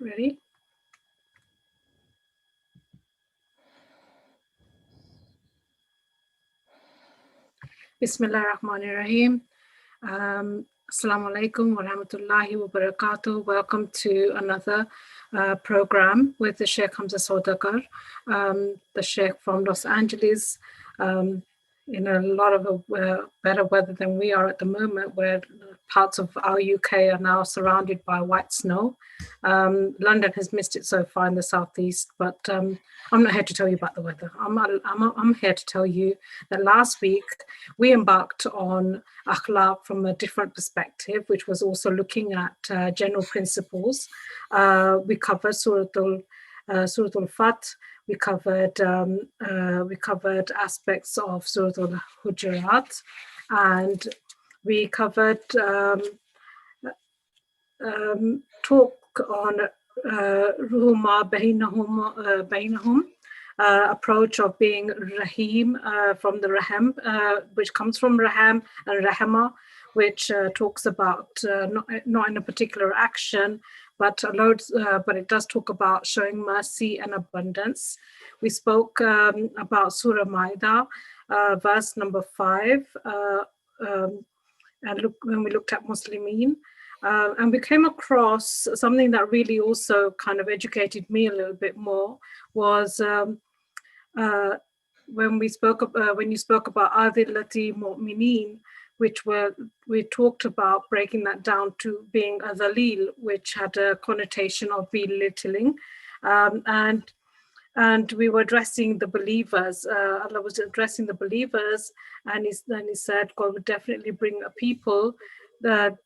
Ready? Bismillah ar-Rahman ar-Rahim. Assalamu alaikum wa rahmatullahi wa barakatuh. Welcome to another program with the Shaykh Hamza Sodagar, the Shaykh from Los Angeles, in a lot of better weather than we are at the moment, where parts of our UK are now surrounded by white snow. London has missed it so far in the southeast, but I'm not here to tell you about the weather. I'm here to tell you that last week we embarked on Akhlaq from a different perspective, which was also looking at general principles. We covered Surah Al-Fat. We covered aspects of Surah Al-Hujurat, and we covered talk on Ruhuma Bainahum, approach of being Rahim, from the Rahim, which comes from Raham and Rahama, which talks about not in a particular action, but it does talk about showing mercy and abundance. We spoke about Surah Maida, verse number 5, and when we looked at Muslimin. And we came across something that really also kind of educated me a little bit more, was when you spoke about Adillati Mu'mineen, we talked about breaking that down to being a dhalil, which had a connotation of belittling, and we were addressing the believers. Allah was addressing the believers, and he said God would definitely bring a people that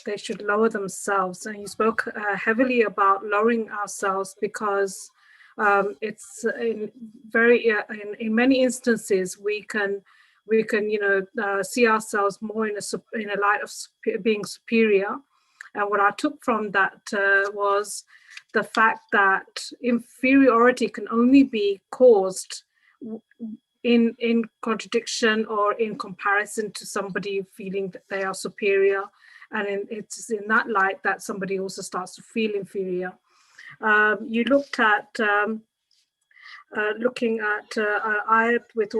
they should lower themselves. And he spoke heavily about lowering ourselves, because it's in many instances we can see ourselves more in a light of being superior. And what I took from that was the fact that inferiority can only be caused in contradiction or in comparison to somebody feeling that they are superior. And it's in that light that somebody also starts to feel inferior. You looked at looking at ayat which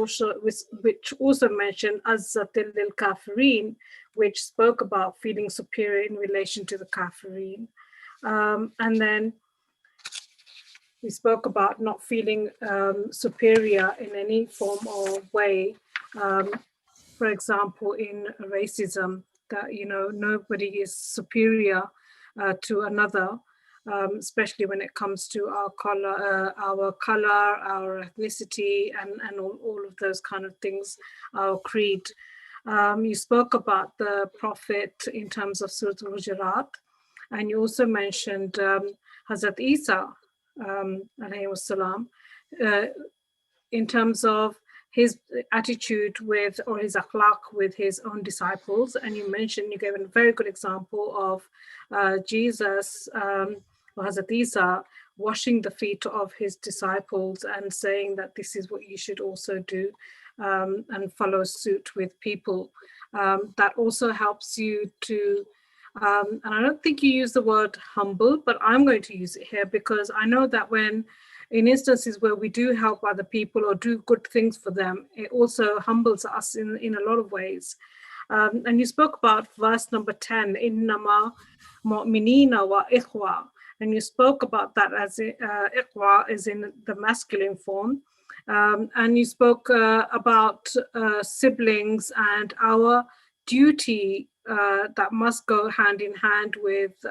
also mentioned Azzatil lil Kafirin, which spoke about feeling superior in relation to the Kafirin. And then we spoke about not feeling superior in any form or way. For example, in racism, that nobody is superior to another, especially when it comes to our color, our ethnicity, and all of those kind of things, our creed. You spoke about the Prophet in terms of Surah Al-Hujurat, and you also mentioned Hazrat Isa, alayhi wassalam, in terms of his attitude with, or his akhlaq with his own disciples. And you gave a very good example of Jesus, or Hazrat Isa, washing the feet of his disciples and saying that this is what you should also do, and follow suit with people. That also helps you to, and I don't think you use the word humble, but I'm going to use it here, because I know that when in instances where we do help other people or do good things for them, it also humbles us in a lot of ways. And you spoke about verse number 10, innama mu'minina wa ikhwa, and you spoke about that as ikhwa is in the masculine form. And you spoke about siblings and our duty that must go hand in hand with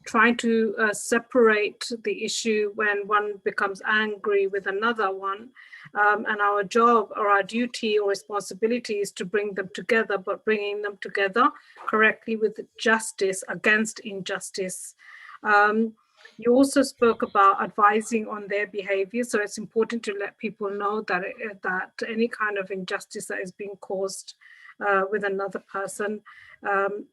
trying to separate the issue when one becomes angry with another one. And our job or our duty or responsibility is to bring them together, but bringing them together correctly with justice against injustice. You also spoke about advising on their behavior. So it's important to let people know that that any kind of injustice that is being caused with another person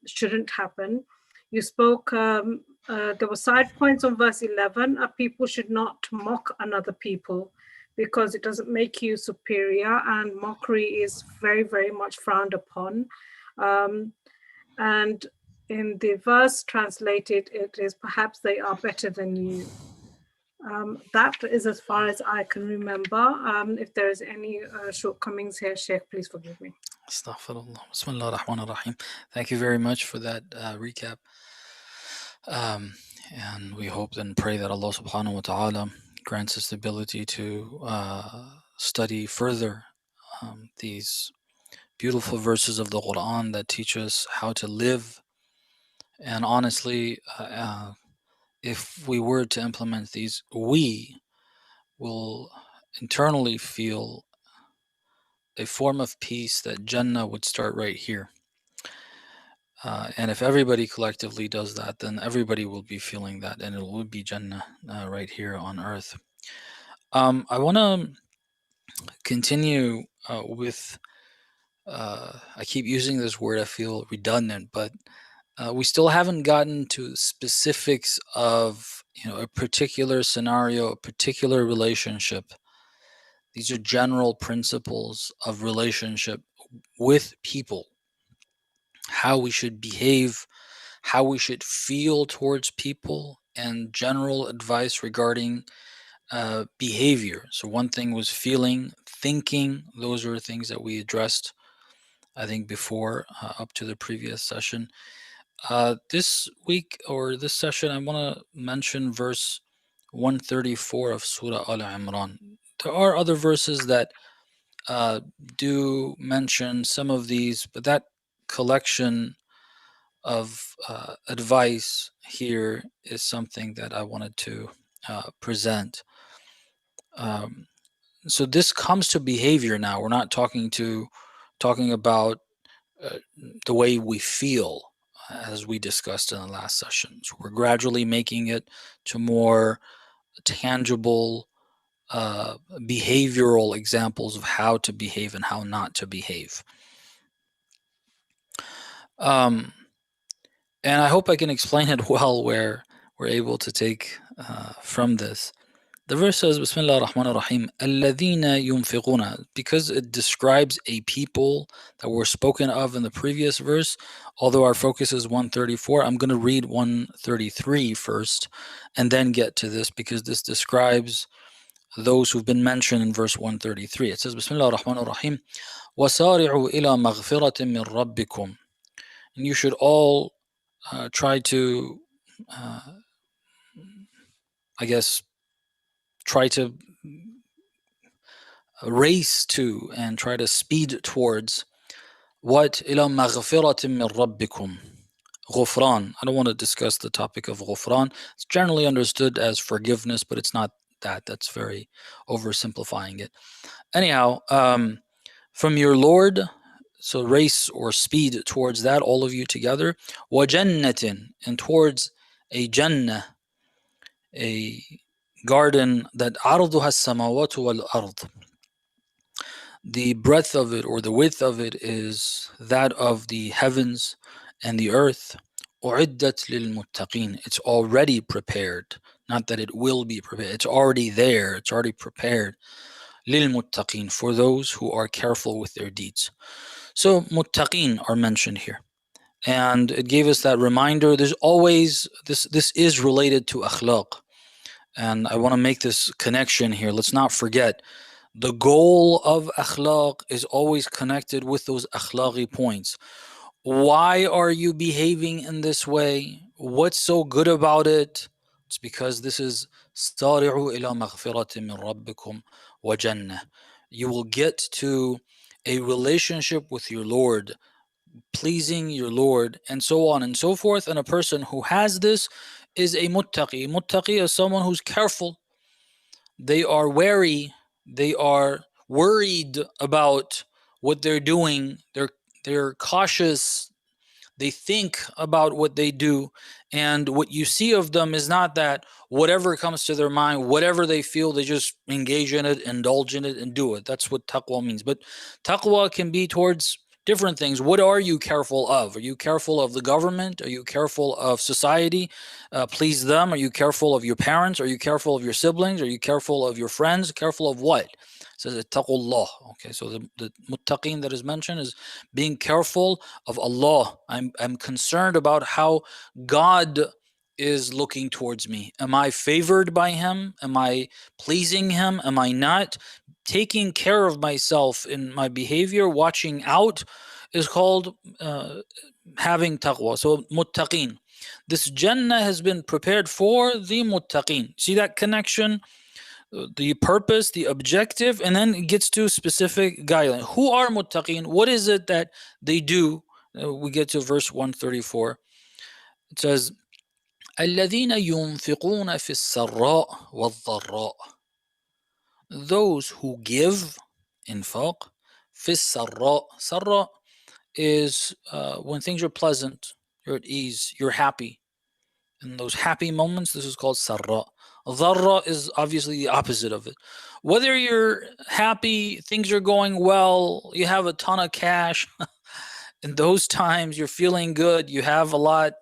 shouldn't happen. You spoke, there were side points on verse 11, people should not mock another people, because it doesn't make you superior, and mockery is very, very much frowned upon. And in the verse translated, it is perhaps they are better than you. That is as far as I can remember. If there is any shortcomings here, Shaykh, please forgive me. Astaghfirullah. Bismillah ar-Rahman ar-Rahim. Thank you very much for that recap. And we hope and pray that Allah subhanahu wa ta'ala grants us the ability to study further these beautiful verses of the Quran that teach us how to live. And honestly, if we were to implement these, we will internally feel a form of peace that Jannah would start right here. And if everybody collectively does that, then everybody will be feeling that, and it will be Jannah right here on earth. I want to continue with, I keep using this word, I feel redundant, but we still haven't gotten to specifics of a particular scenario, a particular relationship. These are general principles of relationship with people, how we should behave, how we should feel towards people, and general advice regarding behavior. So one thing was feeling, thinking. Those are things that we addressed, I think, before, up to the previous session. This week, or this session, I want to mention verse 134 of Surah Al-Imran. There are other verses that do mention some of these, but that collection of advice here is something that I wanted to present. So this comes to behavior now. We're not talking about the way we feel, as we discussed in the last session. So we're gradually making it to more tangible behavioral examples of how to behave and how not to behave. And I hope I can explain it well, where we're able to take from this. The verse says, Bismillah ar-Rahman ar-Rahim, Alladhina yunfiquna, because it describes a people that were spoken of in the previous verse. Although our focus is 134, I'm going to read 133 first and then get to this, because this describes those who've been mentioned in verse 133. It says, Bismillah ar-Rahman ar-Rahim, وَسَارِعُوا إِلَى مَغْفِرَةٍ مِّن رَبِّكُمْ. And you should all try to, try to race to and try to speed towards what? إِلَى مَغْفِرَةٍ مِّن رَبِّكُمْ. Ghufran. I don't want to discuss the topic of ghufran. It's generally understood as forgiveness, but it's not that. That's very oversimplifying it. Anyhow, from your Lord, so race or speed towards that, all of you together. وَجَنَّةٍ, and towards a Jannah, a garden that عَرْضُهَا السَّمَاوَاتُ وَالْأَرْضُ. The breadth of it, or the width of it, is that of the heavens and the earth. أُعِدَّتْ لِلْمُتَّقِينَ. It's already prepared. Not that it will be prepared. It's already there. It's already prepared. لِلْمُتَّقِينَ, for those who are careful with their deeds. So muttaqin are mentioned here. And it gave us that reminder. There's always, this is related to akhlaq. And I want to make this connection here. Let's not forget, the goal of akhlaq is always connected with those akhlaqi points. Why are you behaving in this way? What's so good about it? It's because this is سَارِعُوا إِلَى مَغْفِرَةٍ مِّن رَبِّكُمْ وَجَنَّةٍ. You will get to a relationship with your Lord, pleasing your Lord, and so on and so forth. And a person who has this is a muttaqi. Muttaqi is someone who's careful. They are wary. They are worried about what they're doing. They're cautious. They think about what they do. And what you see of them is not that whatever comes to their mind, whatever they feel, they just engage in it, indulge in it, and do it. That's what taqwa means. But taqwa can be towards different things. What are you careful of? Are you careful of the government? Are you careful of society? Please them? Are you careful of your parents? Are you careful of your siblings? Are you careful of your friends? Careful of what? It says ittaqullah. Okay, so the muttaqin that is mentioned is being careful of Allah. I'm concerned about how God is looking towards me. Am I favored by Him? Am I pleasing Him? Am I not? Taking care of myself in my behavior, watching out, is called having taqwa. So muttaqin. This Jannah has been prepared for the muttaqin. See that connection? The purpose, the objective, and then it gets to specific guideline. Who are muttaqin? What is it that they do? We get to verse 134. It says, الذين ينفقون في السراء والضراء. Those who give, infaq, في السراء. Sarra is when things are pleasant, you're at ease, you're happy. In those happy moments, this is called sarra. Dharra is obviously the opposite of it. Whether you're happy, things are going well, you have a ton of cash, in those times you're feeling good, you have a lot,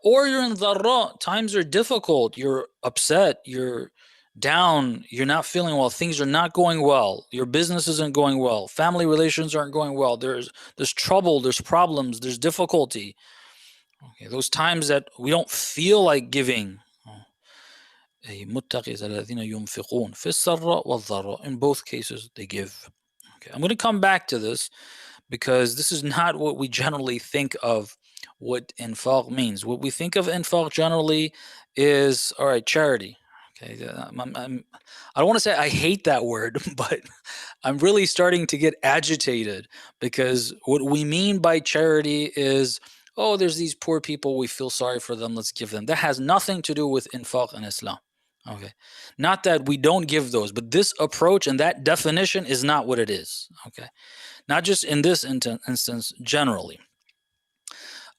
or you're in dharra, times are difficult, you're upset, you're down, you're not feeling well, things are not going well, your business isn't going well, family relations aren't going well, there's trouble, there's problems, there's difficulty. Okay, those times that we don't feel like giving. متقي الذين ينفقون في السراء والضراء. In both cases, they give. Okay, I'm going to come back to this because this is not what we generally think of what infaq means. What we think of infaq generally is, all right, charity. Okay, I don't want to say I hate that word, but I'm really starting to get agitated because what we mean by charity is, oh, there's these poor people, we feel sorry for them, let's give them. That has nothing to do with infaq in Islam. Okay, not that we don't give those, but this approach and that definition is not what it is. Okay, not just in this instance, generally.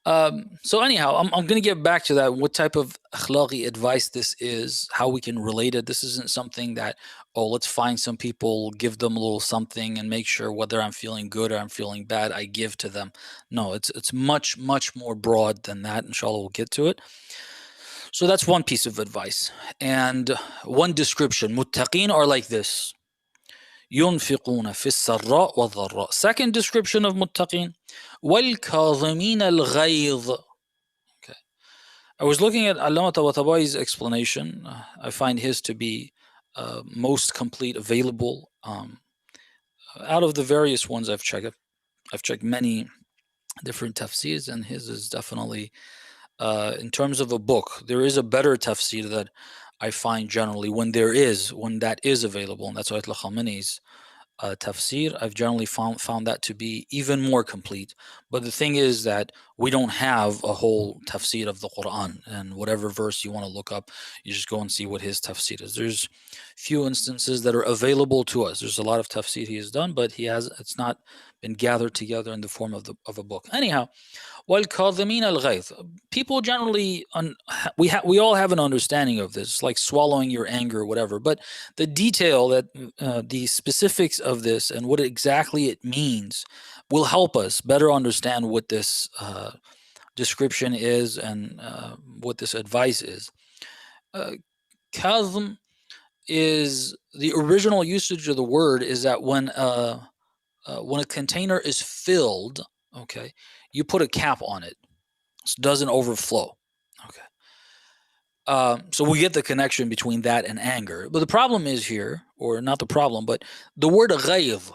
So anyhow, I'm going to get back to that, what type of akhlaqi advice this is, how we can relate it. This isn't something that, oh, let's find some people, give them a little something and make sure whether I'm feeling good or I'm feeling bad, I give to them. No, it's much, much more broad than that. Inshallah, we'll get to it. So that's one piece of advice. And one description, muttaqin are like this. ينفقون في السراء والضراء. Second description of muttaqin, والكاظمين الغيظ. Okay, I was looking at Allama Tabataba'i's explanation. I find his to be most complete available out of the various ones I've checked. I've checked many different tafsirs, and his is definitely, in terms of a book, there is a better tafsir that I find generally when that is available, and that's Ayatollah Khamenei's tafsir. I've generally found that to be even more complete. But the thing is that we don't have a whole tafsir of the Quran, and whatever verse you want to look up, you just go and see what his tafsir is. There's few instances that are available to us. There's a lot of tafsir he has done, but it's not been gathered together in the form of a book. Anyhow, وَالْكَاظِمِينَ الْغَيْظَ. People generally, we all have an understanding of this, like swallowing your anger or whatever, but the detail, that the specifics of this and what exactly it means will help us better understand what this description is and what this advice is. Kazm is, the original usage of the word is that when a container is filled, okay, you put a cap on it so it doesn't overflow. Okay. So we get the connection between that and anger. But the problem is here, or not the problem, but the word ghayz,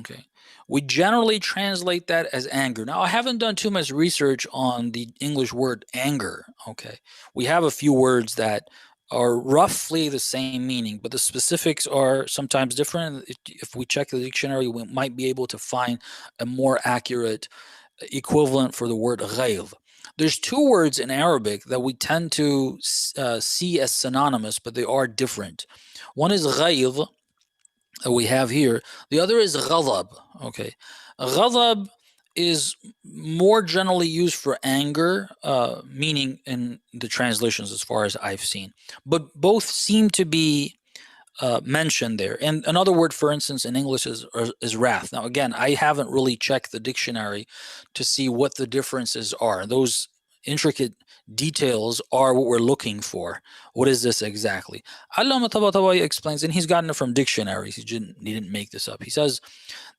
okay, we generally translate that as anger. Now, I haven't done too much research on the English word anger, okay. We have a few words that are roughly the same meaning, but the specifics are sometimes different. If we check the dictionary, we might be able to find a more accurate equivalent for the word ghayz. There's two words in Arabic that we tend to see as synonymous, but they are different. One is ghayz, that we have here. The other is ghadab. Okay, ghadab is more generally used for anger, meaning in the translations as far as I've seen. But both seem to be mentioned there. And another word, for instance, in English is wrath. Now, again, I haven't really checked the dictionary to see what the differences are. Those intricate details are what we're looking for. What is this exactly? Allama Tabatabai explains, and he's gotten it from dictionaries. He didn't make this up. He says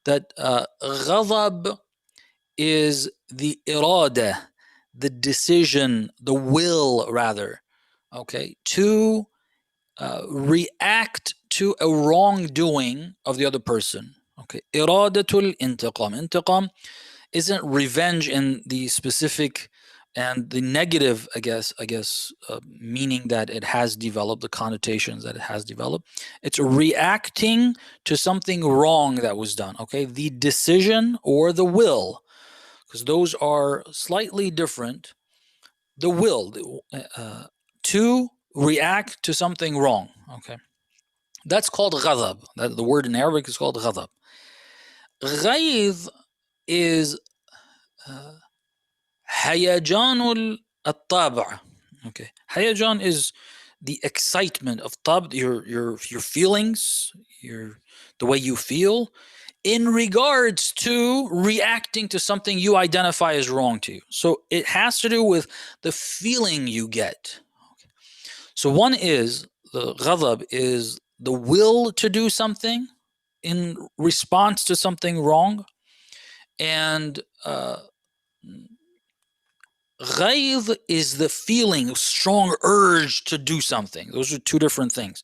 that ghadab is the irada, the decision, the will rather, okay, to react to a wrongdoing of the other person. Okay, iradatul intiqam. Intiqam isn't revenge in the specific and the negative, I guess, meaning that it has developed, the connotations that it has developed. It's reacting to something wrong that was done. Okay, the decision or the will, because those are slightly different. The will to react to something wrong. Okay, that's called ghadab. The word in Arabic is called ghadab. Ghayz is hayajan al-tab'. Okay, hayajan is the excitement of tab', your feelings, the way you feel in regards to reacting to something you identify as wrong to you. So it has to do with the feeling you get. Okay. So one is the ghadab is the will to do something in response to something wrong, and ghayz is the feeling, strong urge to do something. Those are two different things.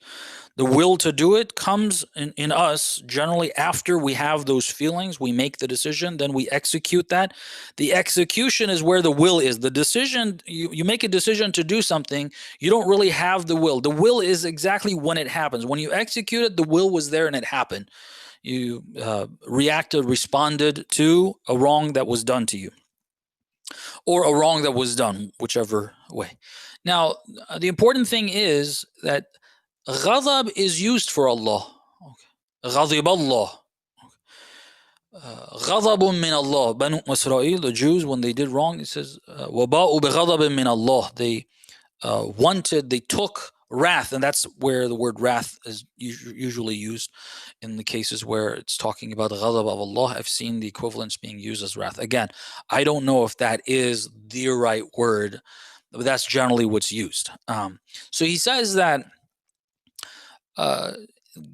The will to do it comes in us generally after we have those feelings. We make the decision, then we execute that. The execution is where the will is. The decision, you make a decision to do something, you don't really have the will. The will is exactly when it happens. When you execute it, the will was there and it happened. You reacted, responded to a wrong that was done to you, or a wrong that was done, whichever way. Now, the important thing is that ghadab is used for Allah. Ghadib Allah. Ghadabun min Allah. Banu Israel, the Jews, when they did wrong, it says, وَبَاءُ بِغَضَبٍ min Allah. They they took wrath, and that's where the word wrath is usually used in the cases where it's talking about the ghadab of Allah. I've seen the equivalents being used as wrath. Again, I don't know if that is the right word, but that's generally what's used. So he says that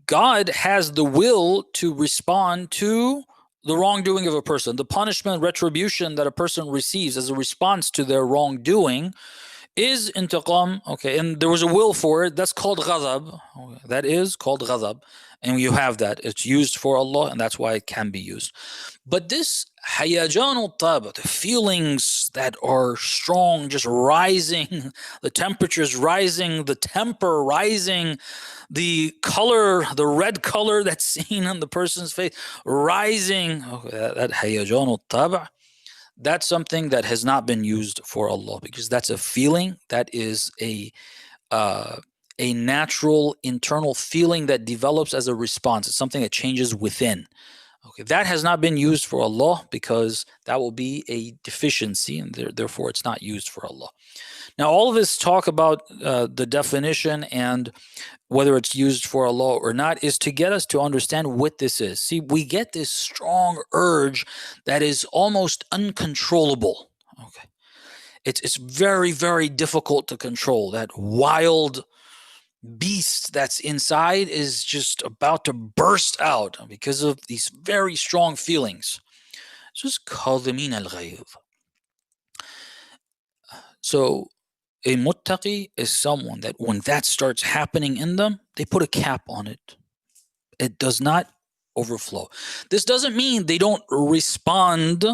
God has the will to respond to the wrongdoing of a person. The punishment, retribution that a person receives as a response to their wrongdoing is intiqam. Okay, and there was a will for it. That's called ghadab. Okay, that is called ghadab. And you have that. It's used for Allah, and that's why it can be used. But this hayajan al-tab', the feelings that are strong, just rising, the temperature's rising, the temper rising, the color, the red color that's seen on the person's face rising, okay, that hayajan al-tab', that's something that has not been used for Allah, because that's a feeling, that is a natural internal feeling that develops as a response. It's something that changes within. Okay, that has not been used for Allah because that will be a deficiency, and therefore it's not used for Allah. Now, all of this talk about the definition and whether it's used for Allah or not is to get us to understand what this is. See, we get this strong urge that is almost uncontrollable. Okay, it's very, very difficult to control. That wild beast that's inside is just about to burst out because of these very strong feelings. Just kadhimin al-ghayz. So a muttaqi is someone that when that starts happening in them, they put a cap on it. It does not overflow. This doesn't mean they don't respond.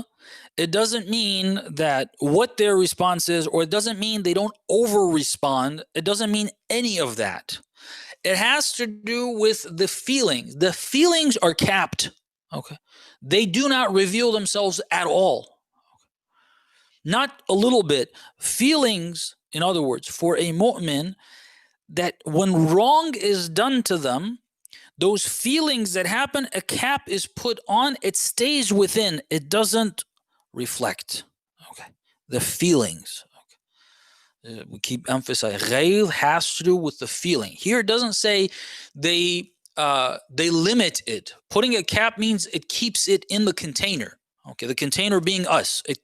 It doesn't mean that what their response is, or it doesn't mean they don't over-respond. It doesn't mean any of that. It has to do with the feelings. The feelings are capped. Okay, they do not reveal themselves at all. Not a little bit. Feelings, in other words, for a mu'min, that when wrong is done to them, those feelings that happen, a cap is put on, it stays within, it doesn't reflect. Okay, the feelings. Okay. We keep emphasizing, ghayz has to do with the feeling. Here it doesn't say they limit it. Putting a cap means it keeps it in the container. Okay, the container being us. It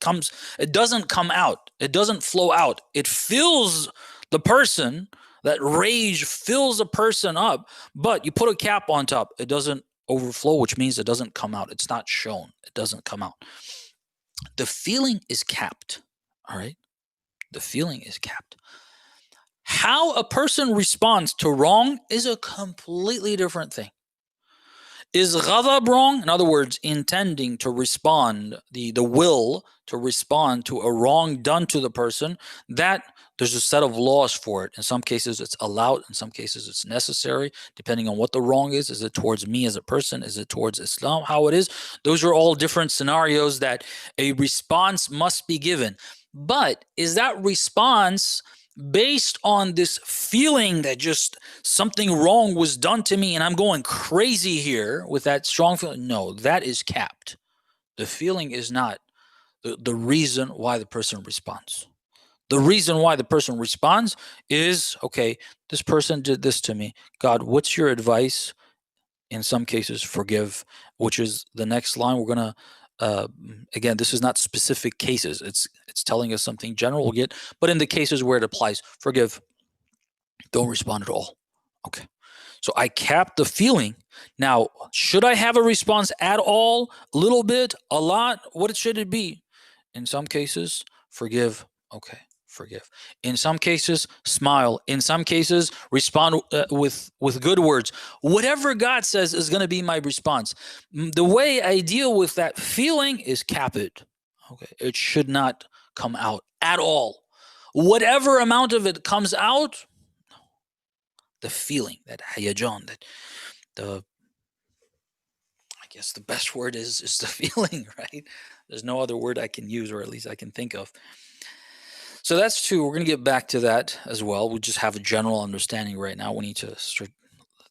doesn't come out. It doesn't flow out. It fills the person. That rage fills a person up, but you put a cap on top. It doesn't overflow, which means it doesn't come out. It's not shown. It doesn't come out. The feeling is capped. All right? The feeling is capped. How a person responds to wrong is a completely different thing. Is ghadab wrong? In other words, intending to respond, the will to respond to a wrong done to the person, that there's a set of laws for it. In some cases, it's allowed. In some cases, it's necessary, depending on what the wrong is. Is it towards me as a person? Is it towards Islam? How it is? Those are all different scenarios that a response must be given. But is that response based on this feeling that just something wrong was done to me and I'm going crazy here with that strong feeling? No, that is capped. The feeling is not the reason why the person responds. The reason why the person responds is, okay, this person did this to me. God, what's your advice? In some cases, forgive, which is the next line. We're going to, again, this is not specific cases. It's telling us something general we'll get, but in the cases where it applies, forgive, don't respond at all. Okay. So I capped the feeling. Now, should I have a response at all? A little bit? A lot? What should it be? In some cases, forgive. Okay, forgive. In some cases, smile. In some cases, respond with good words. Whatever God says is going to be my response. The way I deal with that feeling is cap it. Okay, it should not come out at all. Whatever amount of it comes out, the feeling, that hayajan, that I guess the best word is the feeling, right? There's no other word I can use, or at least I can think of. So that's two. We're going to get back to that as well. We just have a general understanding right now. We need to start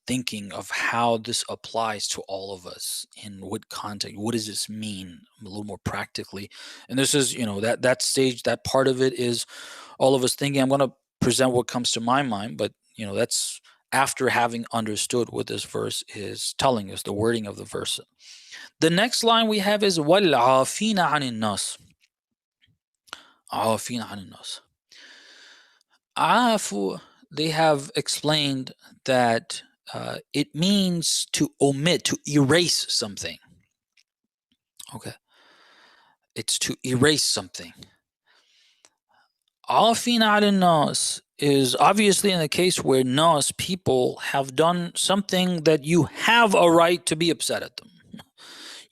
thinking of how this applies to all of us, in what context. What does this mean a little more practically? And this is, that stage, that part of it is all of us thinking. I'm going to present what comes to my mind, but that's after having understood what this verse is telling us, the wording of the verse. The next line we have is وَالْعَافِينَ عَنِ النَّاسِ. عَافِينَ عَنِ النَّاسِ. Afu, they have explained that it means to omit, to erase something. Okay. It's to erase something. عَافِينَ عَنِ النَّاسِ is obviously in the case where nas, people, have done something that you have a right to be upset at them.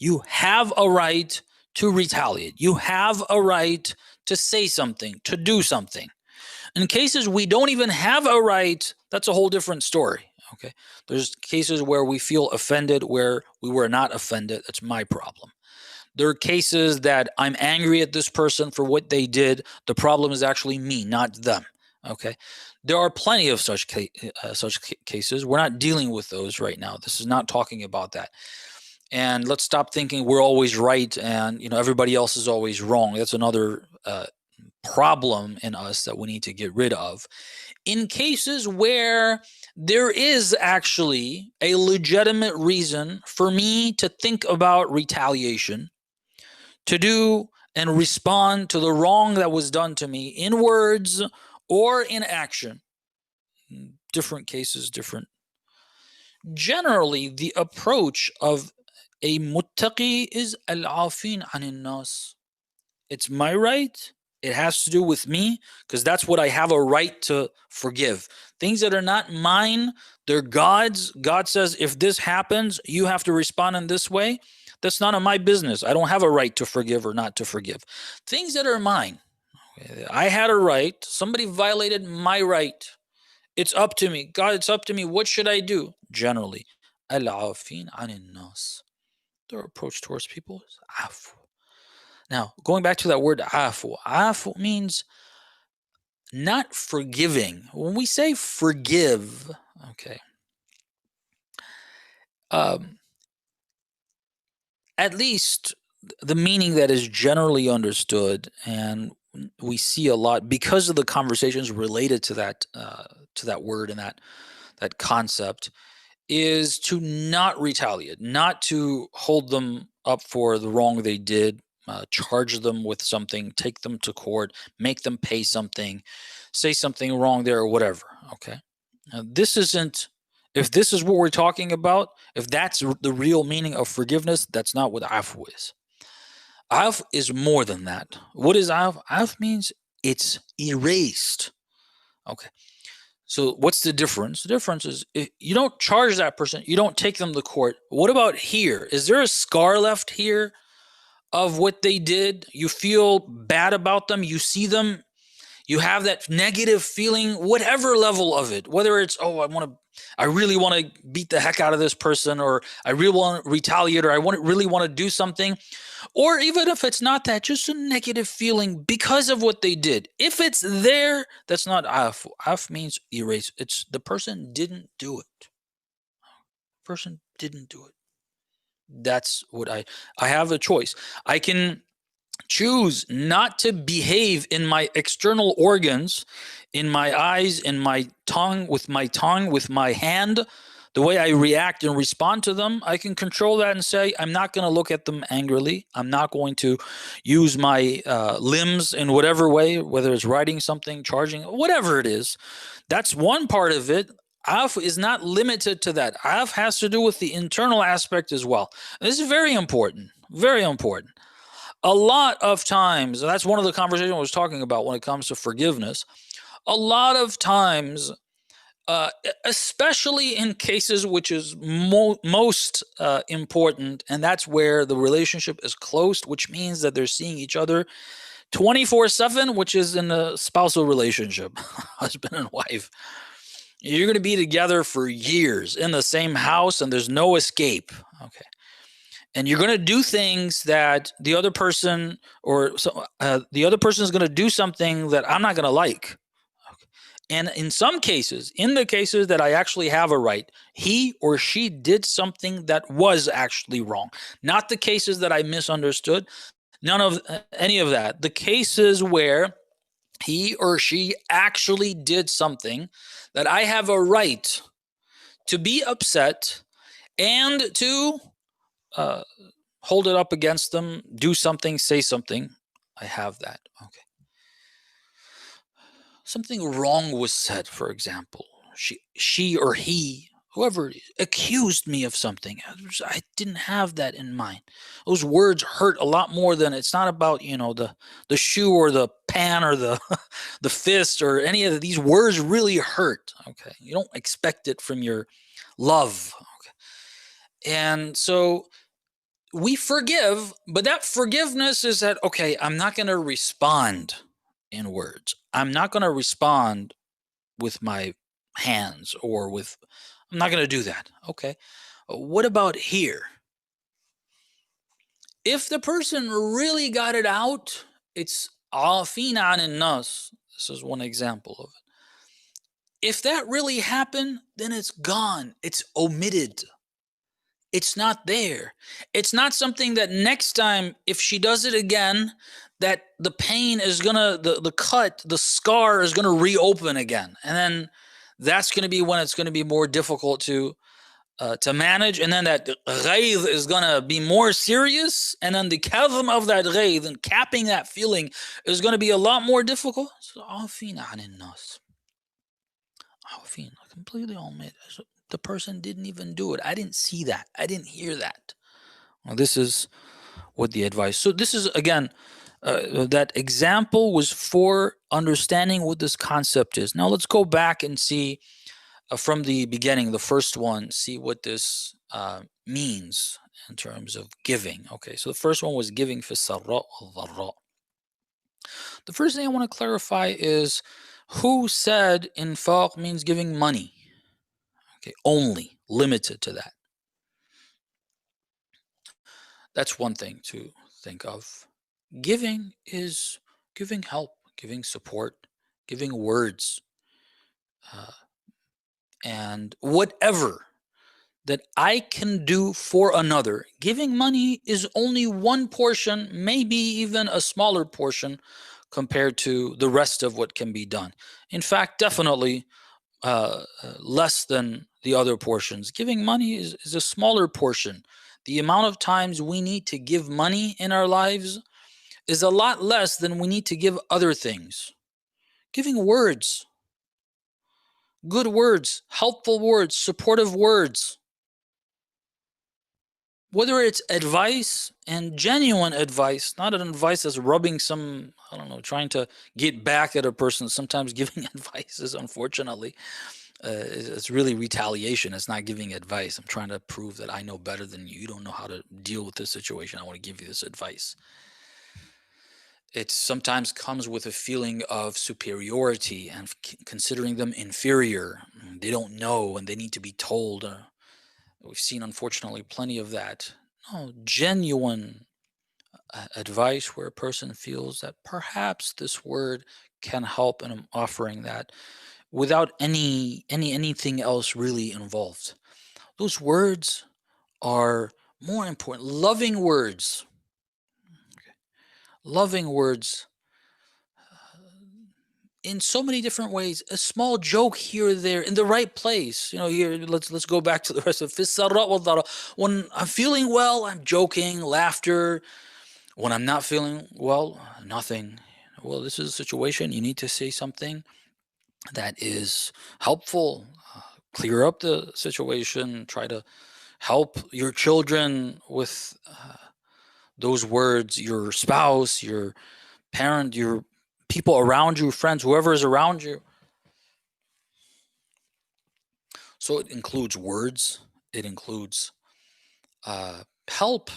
You have a right to retaliate. You have a right to say something, to do something. In cases we don't even have a right, that's a whole different story. Okay. There's cases where we feel offended, where we were not offended. That's my problem. There are cases that I'm angry at this person for what they did. The problem is actually me, not them. Okay. There are plenty of such cases. We're not dealing with those right now. This is not talking about that. And let's stop thinking we're always right and everybody else is always wrong. That's another problem in us that we need to get rid of. In cases where there is actually a legitimate reason for me to think about retaliation, to do and respond to the wrong that was done to me in words or in action. Different cases, different. Generally, the approach of a muttaqi is al-afin anin nas. It's my right. It has to do with me because that's what I have a right to forgive. Things that are not mine, they're God's. God says, if this happens, you have to respond in this way. That's none of my business. I don't have a right to forgive or not to forgive. Things that are mine. I had a right. Somebody violated my right. It's up to me. God, it's up to me. What should I do? Generally, al-afin anin nas. Their approach towards people is afu. Now, going back to that word afu, afu means not forgiving. When we say forgive, okay, at least the meaning that is generally understood, and we see a lot because of the conversations related to that word and that concept, is to not retaliate, not to hold them up for the wrong they did, charge them with something, take them to court, make them pay something, say something wrong there or whatever. Okay. Now, this isn't, if this is what we're talking about, if that's the real meaning of forgiveness, that's not what afu is. Afu is more than that. What is afu? Afu means it's erased. Okay. So what's the difference? The difference is you don't charge that person, you don't take them to court. What about here? Is there a scar left here of what they did? You feel bad about them, you see them, you have that negative feeling, whatever level of it, whether it's, oh, I really want to beat the heck out of this person, or I really want to retaliate, or I really want to do something, or even if it's not that, just a negative feeling because of what they did. If it's there, that's not afu. Afu means erase. It's the person didn't do it. Person didn't do it. That's what I have a choice. I can choose not to behave in my external organs, in my eyes, in my tongue, with my hand, the way I react and respond to them. I can control that and say, I'm not going to look at them angrily. I'm not going to use my limbs in whatever way, whether it's writing something, charging, whatever it is. That's one part of it. Af is not limited to that. Af has to do with the internal aspect as well. This is very important, very important. A lot of times, and that's one of the conversations I was talking about when it comes to forgiveness, a lot of times, especially in cases which is most important, and that's where the relationship is close, which means that they're seeing each other 24/7, which is in a spousal relationship, husband and wife. You're going to be together for years in the same house, and there's no escape. Okay. And you're going to do things that the other person the other person is going to do something that I'm not going to like. Okay. And in some cases, in the cases that I actually have a right, he or she did something that was actually wrong. Not the cases that I misunderstood. None of any of that. The cases where he or she actually did something that I have a right to be upset and to hold it up against them, do something, say something. I have that. Okay. Something wrong was said, for example. She or he, whoever, accused me of something. I didn't have that in mind. Those words hurt a lot more than, it's not about, the shoe or the pan or the the fist or any of these words really hurt. Okay. You don't expect it from your love. Okay. And so we forgive, but that forgiveness is that, okay, I'm not going to respond in words. I'm not going to respond with my hands I'm not going to do that. Okay. What about here? If the person really got it out, it's afina anin nas. This is one example of it. If that really happened, then it's gone. It's omitted. It's not there. It's not something that next time, if she does it again, that the pain is gonna, the cut, the scar is gonna reopen again, and then that's gonna be when it's gonna be more difficult to manage, and then that ghaid is gonna be more serious, and then the kadhim of that ghaid and capping that feeling is gonna be a lot more difficult. So afina anin nas, afina, completely omit. The person didn't even do it. I didn't see that. I didn't hear that. Well, this is what the advice. So this is, again, that example was for understanding what this concept is. Now let's go back and see from the beginning, the first one, see what this means in terms of giving. Okay, so the first one was giving fi sarra wal dharra. The first thing I want to clarify is who said infaq means giving money. Okay, only limited to that. That's one thing to think of. Giving is giving help, giving support, giving words, and whatever that I can do for another. Giving money is only one portion, maybe even a smaller portion compared to the rest of what can be done. In fact, definitely less than the other portions. Giving money is a smaller portion. The amount of times we need to give money in our lives is a lot less than we need to give other things. Giving words, good words, helpful words, supportive words. Whether it's advice and genuine advice, not an advice that's rubbing some, I don't know, trying to get back at a person. Sometimes giving advice is unfortunately, it's really retaliation. It's not giving advice. I'm trying to prove that I know better than you. You don't know how to deal with this situation. I want to give you this advice. It sometimes comes with a feeling of superiority and considering them inferior. They don't know and they need to be told. We've seen, unfortunately, plenty of that. No, genuine advice where a person feels that perhaps this word can help, and I'm offering that without anything else really involved. Those words are more important. Loving words. Loving words in so many different ways. A small joke here or there in the right place. Here let's go back to the rest of it. When I'm feeling well, I'm joking, laughter. When I'm not feeling well, nothing. Well, this is a situation. You need to say something that is helpful, clear up the situation, try to help your children with those words, your spouse, your parent, your people around you, friends, whoever is around you. So it includes words. It includes help.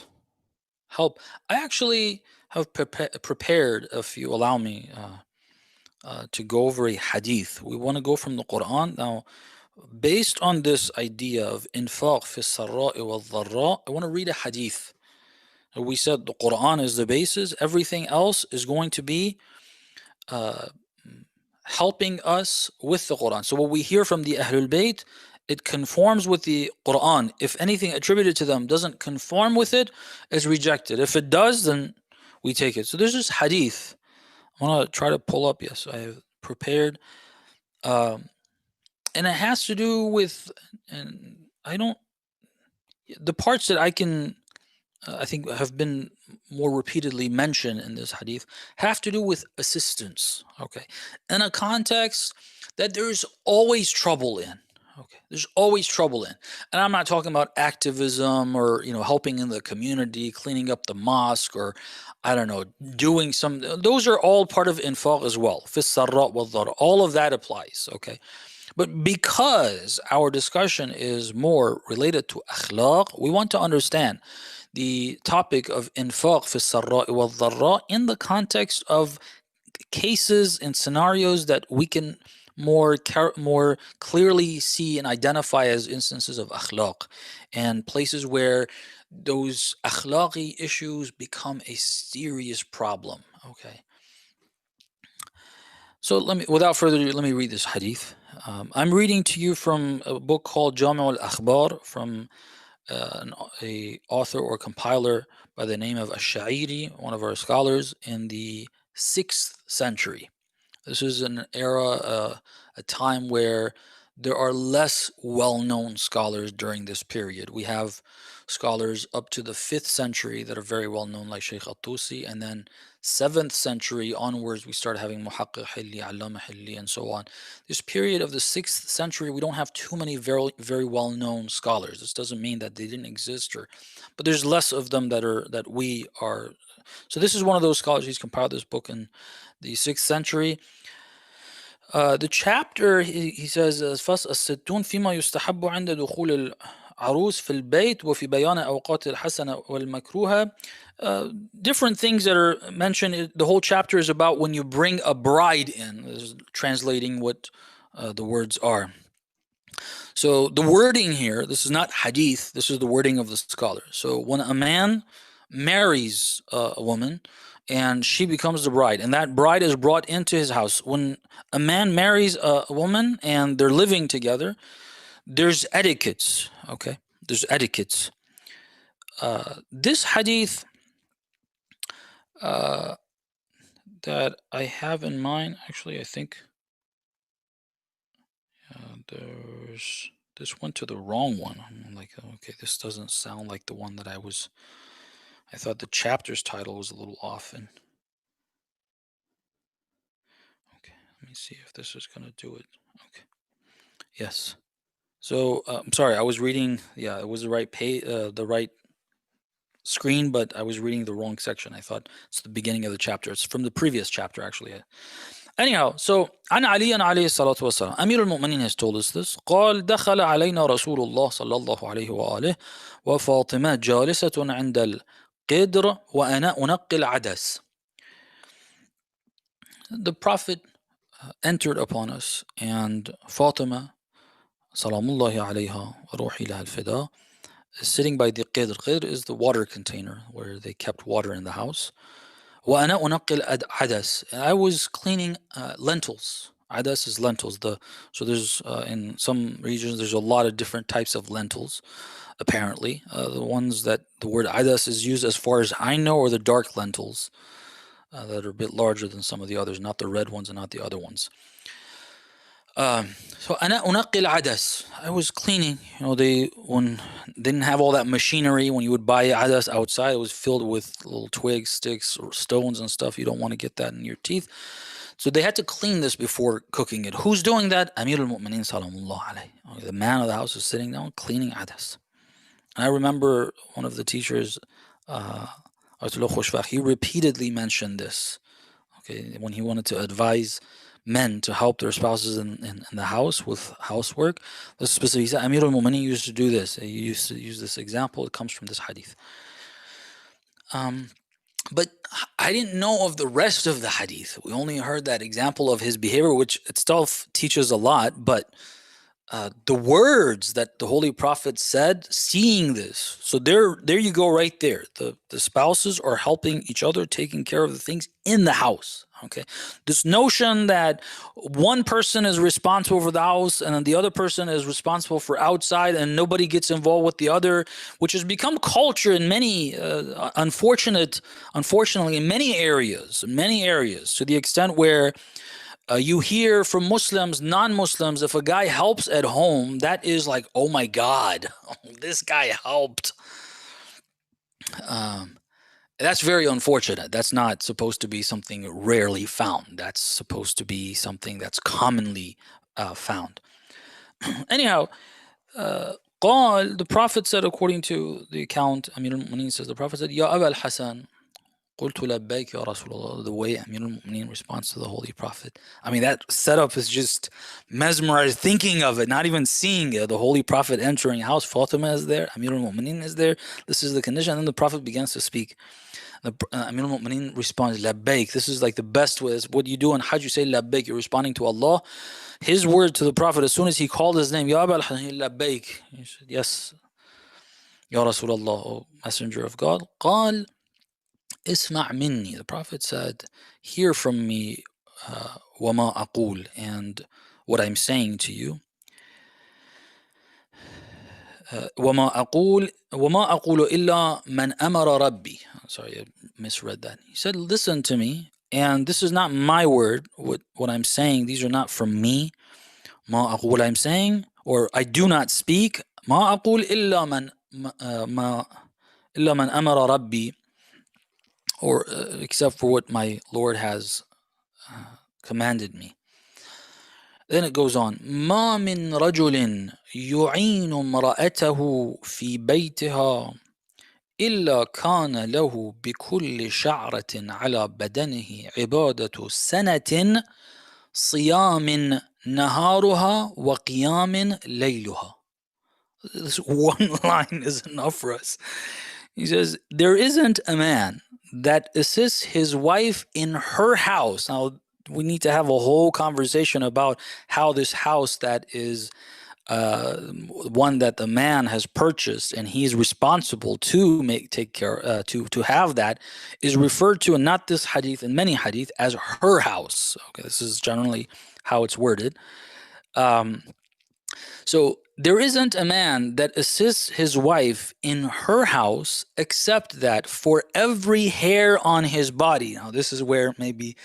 Help. I actually have prepared, if you allow me, to go over a hadith. We want to go from the Quran. Now, based on this idea of infaq fi sarra'i wal dharra, I want to read a hadith. We said the Quran is the basis. Everything else is going to be uh, helping us with the Quran. So what we hear from the Ahlul Bayt, it conforms with the Quran. If anything attributed to them doesn't conform with it, it's rejected. If it does, then we take it. So there's this hadith. I want to try to pull up. Yes, I have prepared. And it has to do with, and I don't, the parts that I can, I think have been more repeatedly mentioned in this hadith have to do with assistance. Okay. In a context that there's always trouble in. Okay. There's always trouble in. And I'm not talking about activism or, helping in the community, cleaning up the mosque, or I don't know, doing some, those are all part of infaq as well. Fis sarra wal dharra. All of that applies. Okay. But because our discussion is more related to akhlaq, we want to understand the topic of infaq fi sarra'i wal dharra in the context of cases and scenarios that we can more clearly see and identify as instances of akhlaq, and places where those akhlaqi issues become a serious problem. Okay. So without further ado, let me read this hadith. I'm reading to you from a book called Jami' al-Akhbar from a author or compiler by the name of Ash-Sha'iri, one of our scholars in the 6th century. This is an era, a time where there are less well-known scholars during this period. We have scholars up to the 5th century that are very well-known, like Shaykh al-Tusi, and then 7th century onwards, we start having Muhaqqiq Hilli, Allama Hilli, and so on. This period of the 6th century, we don't have too many very, very well-known scholars. This doesn't mean that they didn't exist, but there's less of them that we are. So this is one of those scholars. He's compiled this book in the 6th century. The chapter, he says, فصل الستون فيما يستحب عند دخول العروس في البيت وفي بيان أوقات الحسنة والمكروهة. Different things that are mentioned. The whole chapter is about when you bring a bride in. This is translating what the words are. So the wording here, this is not hadith, this is the wording of the scholar. So when a man marries a woman and she becomes the bride, and that bride is brought into his house, when a man marries a woman and they're living together, there's etiquettes, okay? There's etiquettes. This hadith that I have in mind, actually, I think this went to the wrong one. I'm like, okay, this doesn't sound like the one that I thought the chapter's title was a little off. And Let me see if this is going to do it. Okay. Yes. So I'm sorry, I was reading. Yeah, it was the right the right screen, but I was reading the wrong section. I thought it's the beginning of the chapter. It's from the previous chapter, actually. Anyhow, so عن علي عليه الصلاة والسلام, Amir al-Mu'minin has told us this. قال دخل علينا رسول الله صلى الله عليه وآله وفاطمة جالسة عند القدر وأنا أنقي العدس. The Prophet entered upon us, and Fatima, salamullahi alayha wa ruhi laha al-fida, is sitting by the qidr. Qidr is the water container where they kept water in the house. وأنا أنقي العدس. I was cleaning lentils. Adas is lentils. So there's in some regions there's a lot of different types of lentils. Apparently, the ones that the word adas is used, as far as I know, are the dark lentils that are a bit larger than some of the others, not the red ones and not the other ones. So أنا أنقي العدس. I was cleaning. They didn't have all that machinery. When you would buy adas outside, it was filled with little twigs, sticks, or stones and stuff. You don't want to get that in your teeth. So they had to clean this before cooking it. Who's doing that? Amir al-Mu'minin salamullah alayhi. The man of the house is sitting down cleaning adas. And I remember one of the teachers, he repeatedly mentioned this. Okay, when he wanted to advise men to help their spouses in the house with housework. This specific, he said, Amir al-Mu'minin used to do this. He used to use this example. It comes from this hadith. But I didn't know of the rest of the hadith. We only heard that example of his behavior, which itself teaches a lot, but the words that the Holy Prophet said, seeing this. So there you go right there. The spouses are helping each other, taking care of the things in the house. Okay, this notion that one person is responsible for the house and then the other person is responsible for outside and nobody gets involved with the other, which has become culture in many, unfortunately, in many areas, to the extent where you hear from Muslims, non-Muslims, if a guy helps at home, that is like, oh my God, this guy helped. That's very unfortunate. That's not supposed to be something rarely found. That's supposed to be something that's commonly found. Anyhow, the Prophet said, according to the account, Amir al-Mu'minin says, the Prophet said, Ya Aba al-Hasan, قلت لبيك يا رسول الله. The way Amir al-Mu'minin responds to the Holy Prophet. I mean, that setup is just mesmerized thinking of it, not even seeing it. The Holy Prophet entering a house, Fatima is there, Amir al-Mu'minin is there. This is the condition. And then the Prophet begins to speak. Amir al-Mu'minin responds, Labbaik. This is like the best way. What you do in Hajj, you say Labbaik. You're responding to Allah. His word to the Prophet, as soon as he called his name, Ya Aba al-Hasan, Labbaik. He said, yes, Ya Rasulullah, O Messenger of God. قال اسمع مني. The Prophet said, hear from me, وما أقول, and what I'm saying to you. وما أقول إلا من أمر ربي. Sorry, I misread that. He said, listen to me, and this is not my word. What I'm saying, these are not from me. ما أقول, what I'm saying, or I do not speak. ما أقول إلا من أمر ربي, or except for what my Lord has commanded me. Then it goes on. ما من رجل يعين امرأته في بيتها إلا كان له بكل شعرة على بدنه عبادة سنة صيام نهارها وقيام ليلها. This one line is enough for us. He says, there isn't a man that assists his wife in her house. Now, we need to have a whole conversation about how this house that is one that the man has purchased and he's responsible to take care to have that is referred to in not this hadith, in many hadith, as her house. Okay, this is generally how it's worded. So there isn't a man that assists his wife in her house except that for every hair on his body. Now this is where maybe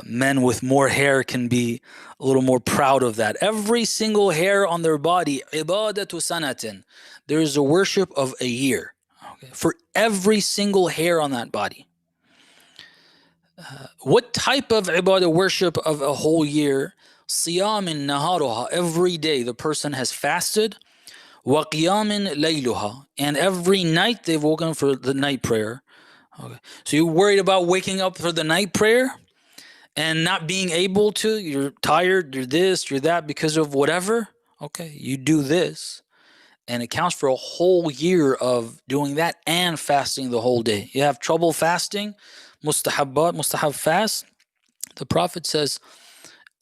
men with more hair can be a little more proud of that. Every single hair on their body, ibadatu sanatin. There is a worship of a year. Okay? For every single hair on that body. What type of ibadah, worship of a whole year? صِيَامٍ نَهَارُهَا, every day the person has fasted. وَقِيَامٍ لَيْلُهَا, and every night they've woken for the night prayer. Okay. So you're worried about waking up for the night prayer and not being able to? You're tired, you're this, you're that because of whatever? Okay, you do this. And it counts for a whole year of doing that and fasting the whole day. You have trouble fasting, mustahab fast. The Prophet says,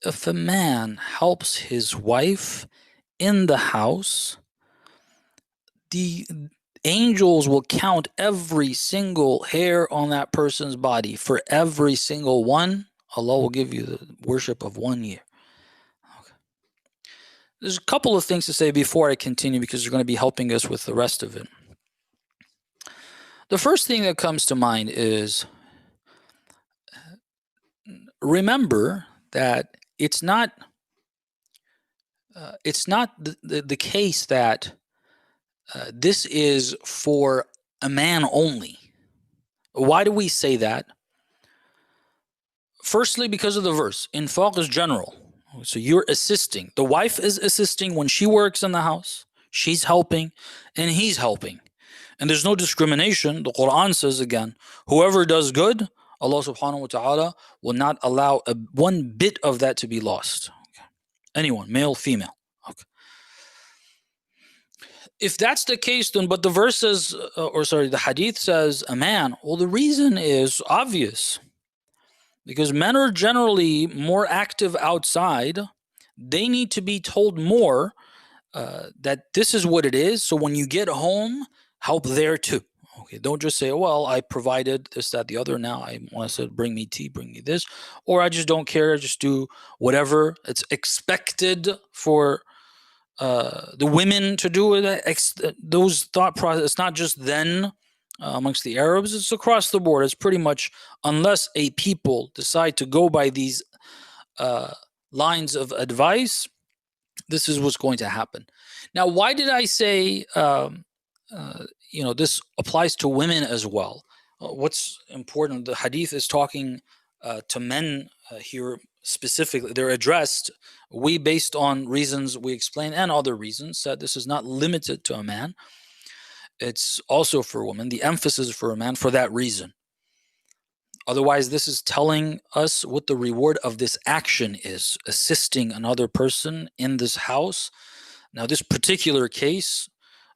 if a man helps his wife in the house, the angels will count every single hair on that person's body. For every single one, Allah will give you the worship of 1 year. Okay. There's a couple of things to say before I continue, because you're going to be helping us with the rest of it. The first thing that comes to mind is, remember that it's not the case that this is for a man only. Why do we say that? Firstly, because of the verse. Infaq is general. So you're assisting. The wife is assisting when she works in the house. She's helping and he's helping. And there's no discrimination. The Quran says again, whoever does good, Allah subhanahu wa ta'ala will not allow one bit of that to be lost. Okay. Anyone, male, female. Okay. If that's the case, then, but the verse says, the hadith says a man. Well, the reason is obvious. Because men are generally more active outside. They need to be told more that this is what it is. So when you get home, help there too. Okay, don't just say, well, I provided this, that, the other. Now I want to say, bring me tea, bring me this. Or I just don't care, just do whatever. It's expected for the women to do it. Those thought process, it's not just then amongst the Arabs, it's across the board. It's pretty much, unless a people decide to go by these lines of advice, this is what's going to happen. Now, why did I say this applies to women as well? What's important, the hadith is talking to men here specifically. They're addressed. We, based on reasons we explain and other reasons, said this is not limited to a man. It's also for women. The emphasis is for a man for that reason. Otherwise, this is telling us what the reward of this action is, assisting another person in this house. Now, this particular case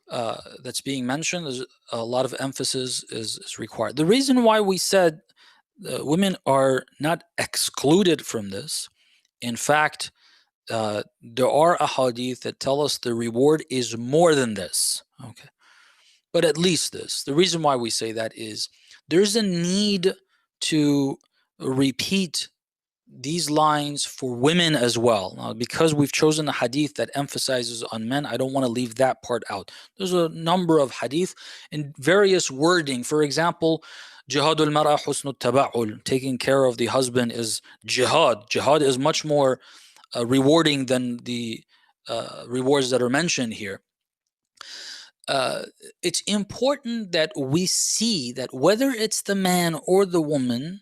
that's being mentioned, there's a lot of emphasis is required. The reason why we said women are not excluded from this, in fact, there are ahadith that tell us the reward is more than this. Okay. But at least this. The reason why we say that is there's a need to repeat these lines for women as well. Now, because we've chosen a hadith that emphasizes on men, I don't want to leave that part out. There's a number of hadith in various wording. For example, jihadul mar'a husnul taba'ul, taking care of the husband is jihad. Jihad is much more rewarding than the rewards that are mentioned here. It's important that we see that whether it's the man or the woman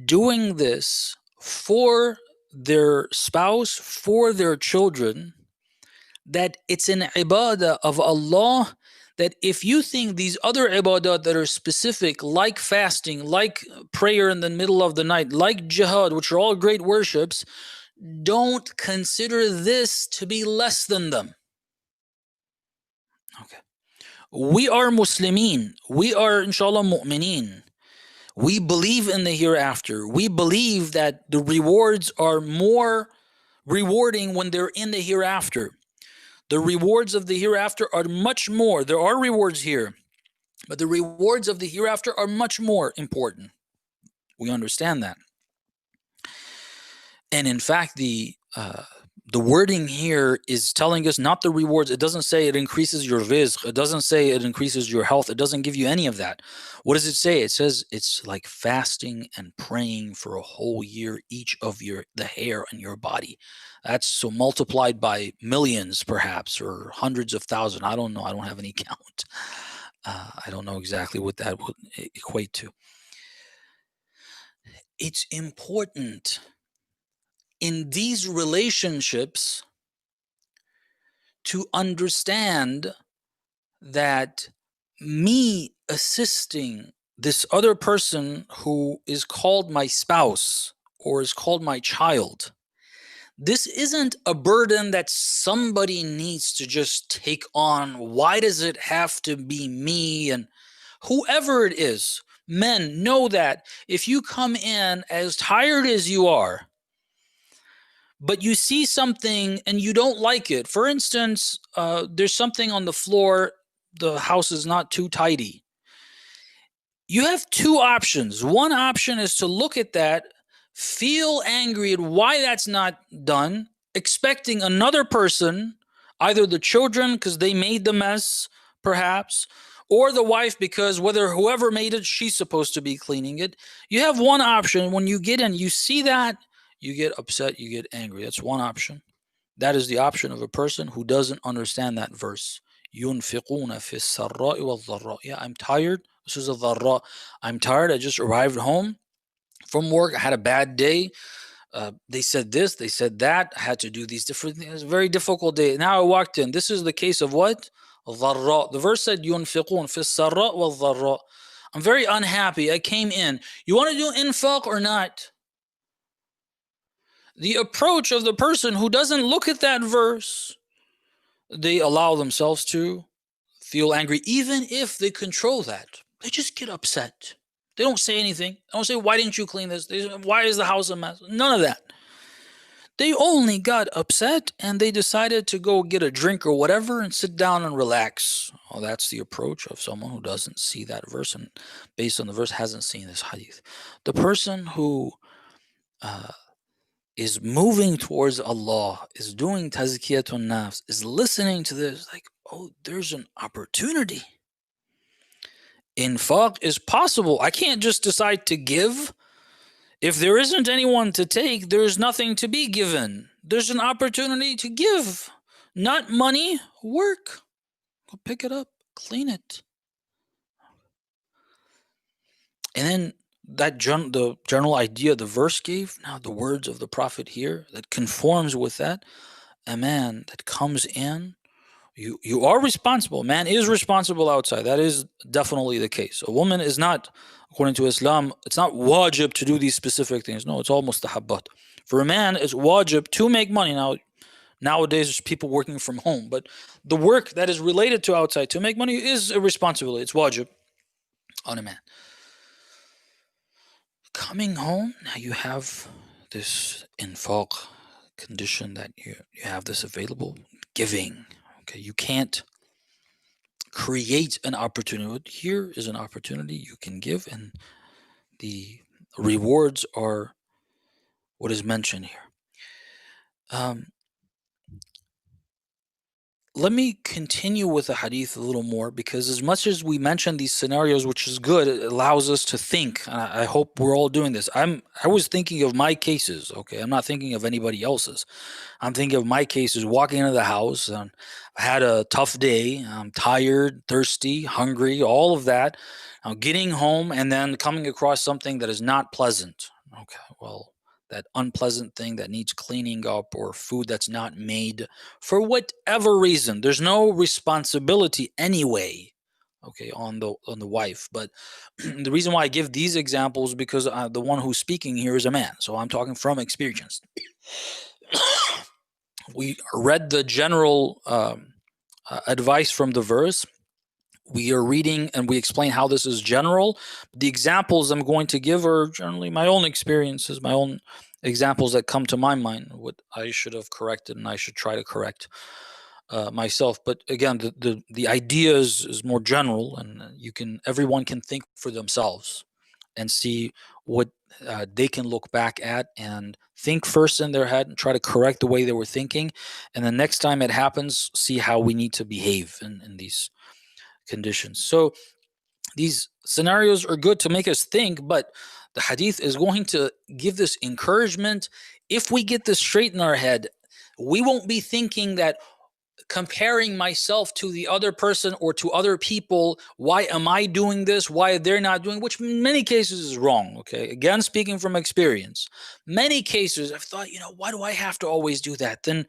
doing this for their spouse, for their children, that it's an ibadah of Allah, that if you think these other ibadah that are specific, like fasting, like prayer in the middle of the night, like jihad, which are all great worships, don't consider this to be less than them. Okay. We are Muslimin. We are, inshallah, mu'mineen. We believe in the hereafter. We believe that the rewards are more rewarding when they're in the hereafter. The rewards of the hereafter are much more. There are rewards here, but the rewards of the hereafter are much more important. We understand that. And in fact, the wording here is telling us not the rewards. It doesn't say it increases your rizq. It doesn't say it increases your health. It doesn't give you any of that. What does it say? It says it's like fasting and praying for a whole year, each of the hair on your body. That's so multiplied by millions, perhaps, or hundreds of thousands. I don't know. I don't have any count. I don't know exactly what that would equate to. it's important in these relationships to understand that me assisting this other person who is called my spouse or is called my child, this isn't a burden that somebody needs to just take on. Why does it have to be me? And whoever it is, men, know that if you come in as tired as you are, but you see something and you don't like it. For instance, there's something on the floor, the house is not too tidy. You have two options. One option is to look at that, feel angry at why that's not done, expecting another person, either the children because they made the mess, perhaps, or the wife because whoever made it, she's supposed to be cleaning it. You have one option. When you get in, you see that, you get upset, you get angry. That's one option. That is the option of a person who doesn't understand that verse. يُنْفِقُونَ فِي السَّرَّاءِ وَالضَّرَّاءِ. Yeah, I'm tired. This is a dharra. I'm tired. I just arrived home from work. I had a bad day. They said this, they said that. I had to do these different things. It was a very difficult day. Now I walked in. This is the case of what? Dharra. The verse said, يُنْفِقُونَ فِي السَّرَّاءِ وَالضَّرَّاءِ. I'm very unhappy. I came in. You want to do infaq or not? The approach of the person who doesn't look at that verse, they allow themselves to feel angry, even if they control that. They just get upset. They don't say anything. They don't say, why didn't you clean this? They say, why is the house a mess? None of that. They only got upset and they decided to go get a drink or whatever and sit down and relax. Well, that's the approach of someone who doesn't see that verse and based on the verse hasn't seen this hadith. The person who is moving towards Allah, is doing tazkiyatun nafs, is listening to this, like, oh, there's an opportunity. Infaq is possible. I can't just decide to give. If there isn't anyone to take, there's nothing to be given. There's an opportunity to give. Not money, work. Go pick it up, clean it. And then the general idea the verse gave, now the words of the Prophet here, that conforms with that. A man that comes in, you are responsible. Man is responsible outside. That is definitely the case. A woman is not, according to Islam, it's not wajib to do these specific things. No, it's all mustahabbat. For a man, it's wajib to make money. Now, nowadays, there's people working from home, but the work that is related to outside to make money is a responsibility. It's wajib on a man. Coming home, now you have this infaq condition that you have this available, giving. Okay, you can't create an opportunity. Here is an opportunity you can give, and the rewards are what is mentioned here. Let me continue with the hadith a little more, because as much as we mentioned these scenarios, which is good, it allows us to think. I hope we're all doing this. I was thinking of my cases, okay? I'm not thinking of anybody else's. I'm thinking of my cases, walking into the house, and I had a tough day. I'm tired, thirsty, hungry, all of that. I'm getting home and then coming across something that is not pleasant. Okay, well, that unpleasant thing that needs cleaning up, or food that's not made for whatever reason. There's no responsibility anyway, okay, on the wife. But the reason why I give these examples, because the one who's speaking here is a man, so I'm talking from experience. We read the general advice from the verse. We are reading and we explain how this is general. The examples I'm going to give are generally my own experiences, my own examples that come to my mind, what I should have corrected and I should try to correct myself. But again, the idea is more general, and everyone can think for themselves and see what they can look back at and think first in their head and try to correct the way they were thinking. And the next time it happens, see how we need to behave in these conditions. So these scenarios are good to make us think, but the hadith is going to give this encouragement. If we get this straight in our head, we won't be thinking that comparing myself to the other person or to other people. Why am I doing this? Why they're not doing, which in many cases is wrong. Okay. Again, speaking from experience, many cases I've thought, why do I have to always do that? Then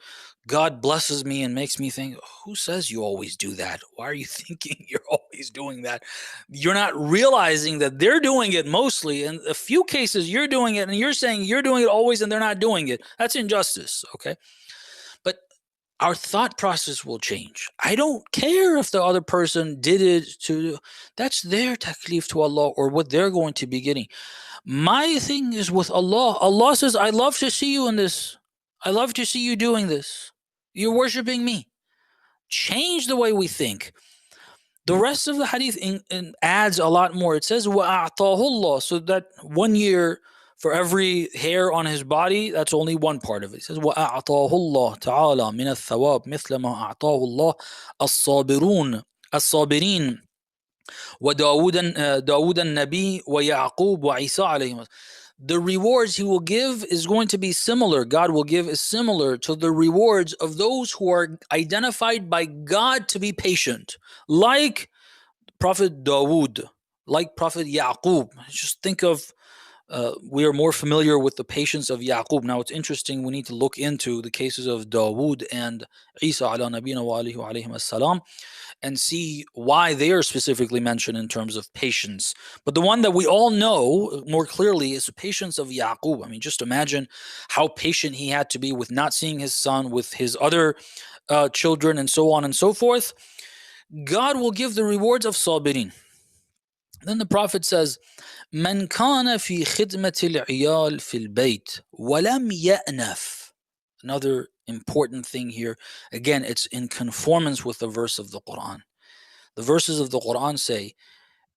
God blesses me and makes me think, who says you always do that? Why are you thinking you're always doing that? You're not realizing that they're doing it mostly. In a few cases, you're doing it and you're saying you're doing it always and they're not doing it. That's injustice. Okay. But our thought process will change. I don't care if the other person did it that's their taklif to Allah or what they're going to be getting. My thing is with Allah. Allah says, I love to see you in this. I love to see you doing this. You're worshiping me. Change the way we think. The rest of the hadith adds a lot more. It says, وَأَعْطَاهُ اللَّهُ. So that 1 year for every hair on his body, that's only one part of it. It says, وَأَعْطَاهُ اللَّهُ تَعَالَى مِنَ الثَّوَابِ مِثْلَ مَا أَعْطَاهُ اللَّهُ الصَّابِرِينَ وَدَاوُودَ النَّبِيِّ وَيَعْقُوبَ وَعِيسَى عَلَيْهِمَ. The rewards he will give is going to be similar. God will give is similar to the rewards of those who are identified by God to be patient, like Prophet Dawood, like Prophet Yaqub. Just think of, we are more familiar with the patience of Yaqub. Now it's interesting, we need to look into the cases of Dawood and Isa ala nabina wa alayhi as-salam and see why they are specifically mentioned in terms of patience. But the one that we all know more clearly is the patience of Yaqub. I mean, just imagine how patient he had to be with not seeing his son, with his other children, and so on and so forth. God will give the rewards of sabirin. Then the Prophet says, من كان في خدمة العيال في البيت ولم يأنف. Another important thing here. Again, it's in conformance with the verse of the Quran. The verses of the Quran say,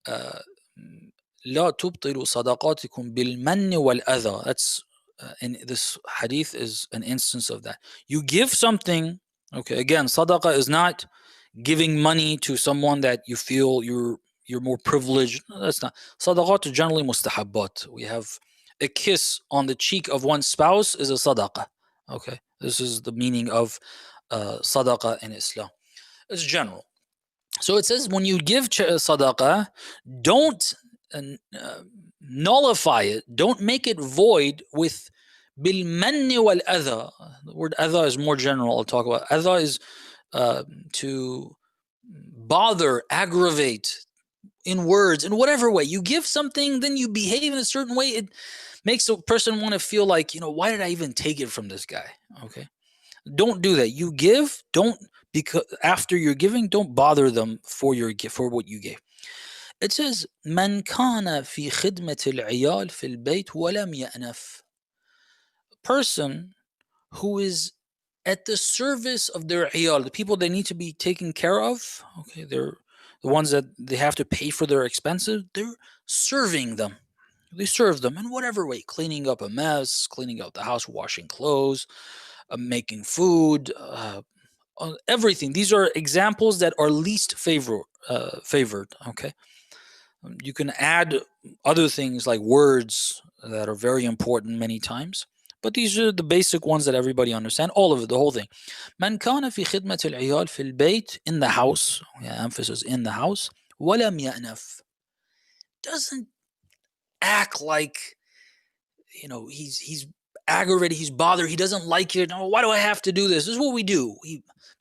لا تبطلوا صدقاتكم بالمن والأذى. That's and this hadith is an instance of that. You give something. Okay, again, sadaqah is not giving money to someone that you feel you're more privileged. No, that's not. Sadaqat are generally mustahabbat. We have a kiss on the cheek of one's spouse is a sadaqah. Okay, this is the meaning of sadaqah in Islam. It's general. So it says when you give sadaqah, don't nullify it. Don't make it void with bil manni wal adha. The word adha is more general. I'll talk about. Adha is to bother, aggravate in words, in whatever way. You give something, then you behave in a certain way. It makes a person want to feel like, why did I even take it from this guy? Okay. Don't do that. You give, don't, because after you're giving, don't bother them for your gift, for what you gave. It says, من كان في خدمة العيال في البيت ولم يأنف. A person who is at the service of their iyal, the people they need to be taken care of. Okay, they're the ones that they have to pay for their expenses. They're serving them. They serve them in whatever way, cleaning up a mess, cleaning up the house, washing clothes, making food, everything. These are examples that are least favored. Okay, you can add other things like words that are very important many times. But these are the basic ones that everybody understand. All of it, the whole thing. من كان في خدمة العيال في البيت, in the house. Yeah, emphasis in the house. ولم يأنف. Doesn't act like, he's aggravated, he's bothered, he doesn't like it. Oh, why do I have to do this? This is what we do.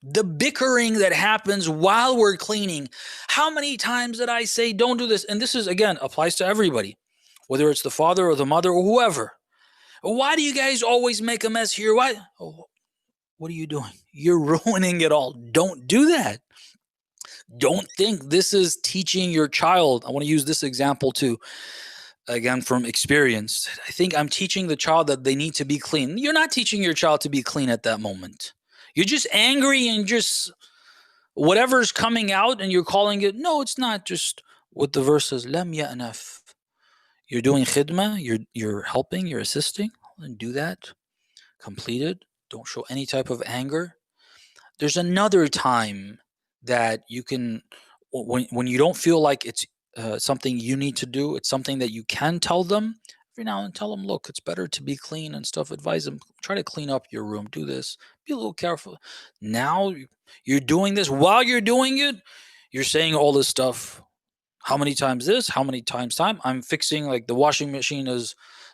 The bickering that happens while we're cleaning. How many times did I say, don't do this? And this is, again, applies to everybody, whether it's the father or the mother or whoever. Why do you guys always make a mess here? Why? Oh, what are you doing? You're ruining it all. Don't do that. Don't think this is teaching your child. I want to use this example too, again, from experience. I think I'm teaching the child that they need to be clean. You're not teaching your child to be clean at that moment. You're just angry and just whatever's coming out and you're calling it. No, it's not. Just what the verse says, lam ya'naf. You're doing khidmah, you're helping, you're assisting, and do that. Complete it. Don't show any type of anger. There's another time that you can, when you don't feel like it's something you need to do, it's something that you can tell them Every now and then tell them, look, it's better to be clean and stuff. Advise them, try to clean up your room, do this, be a little careful. Now you're doing this. While you're doing it, you're saying all this stuff. How many times this? How many times time? I'm fixing, like the washing machine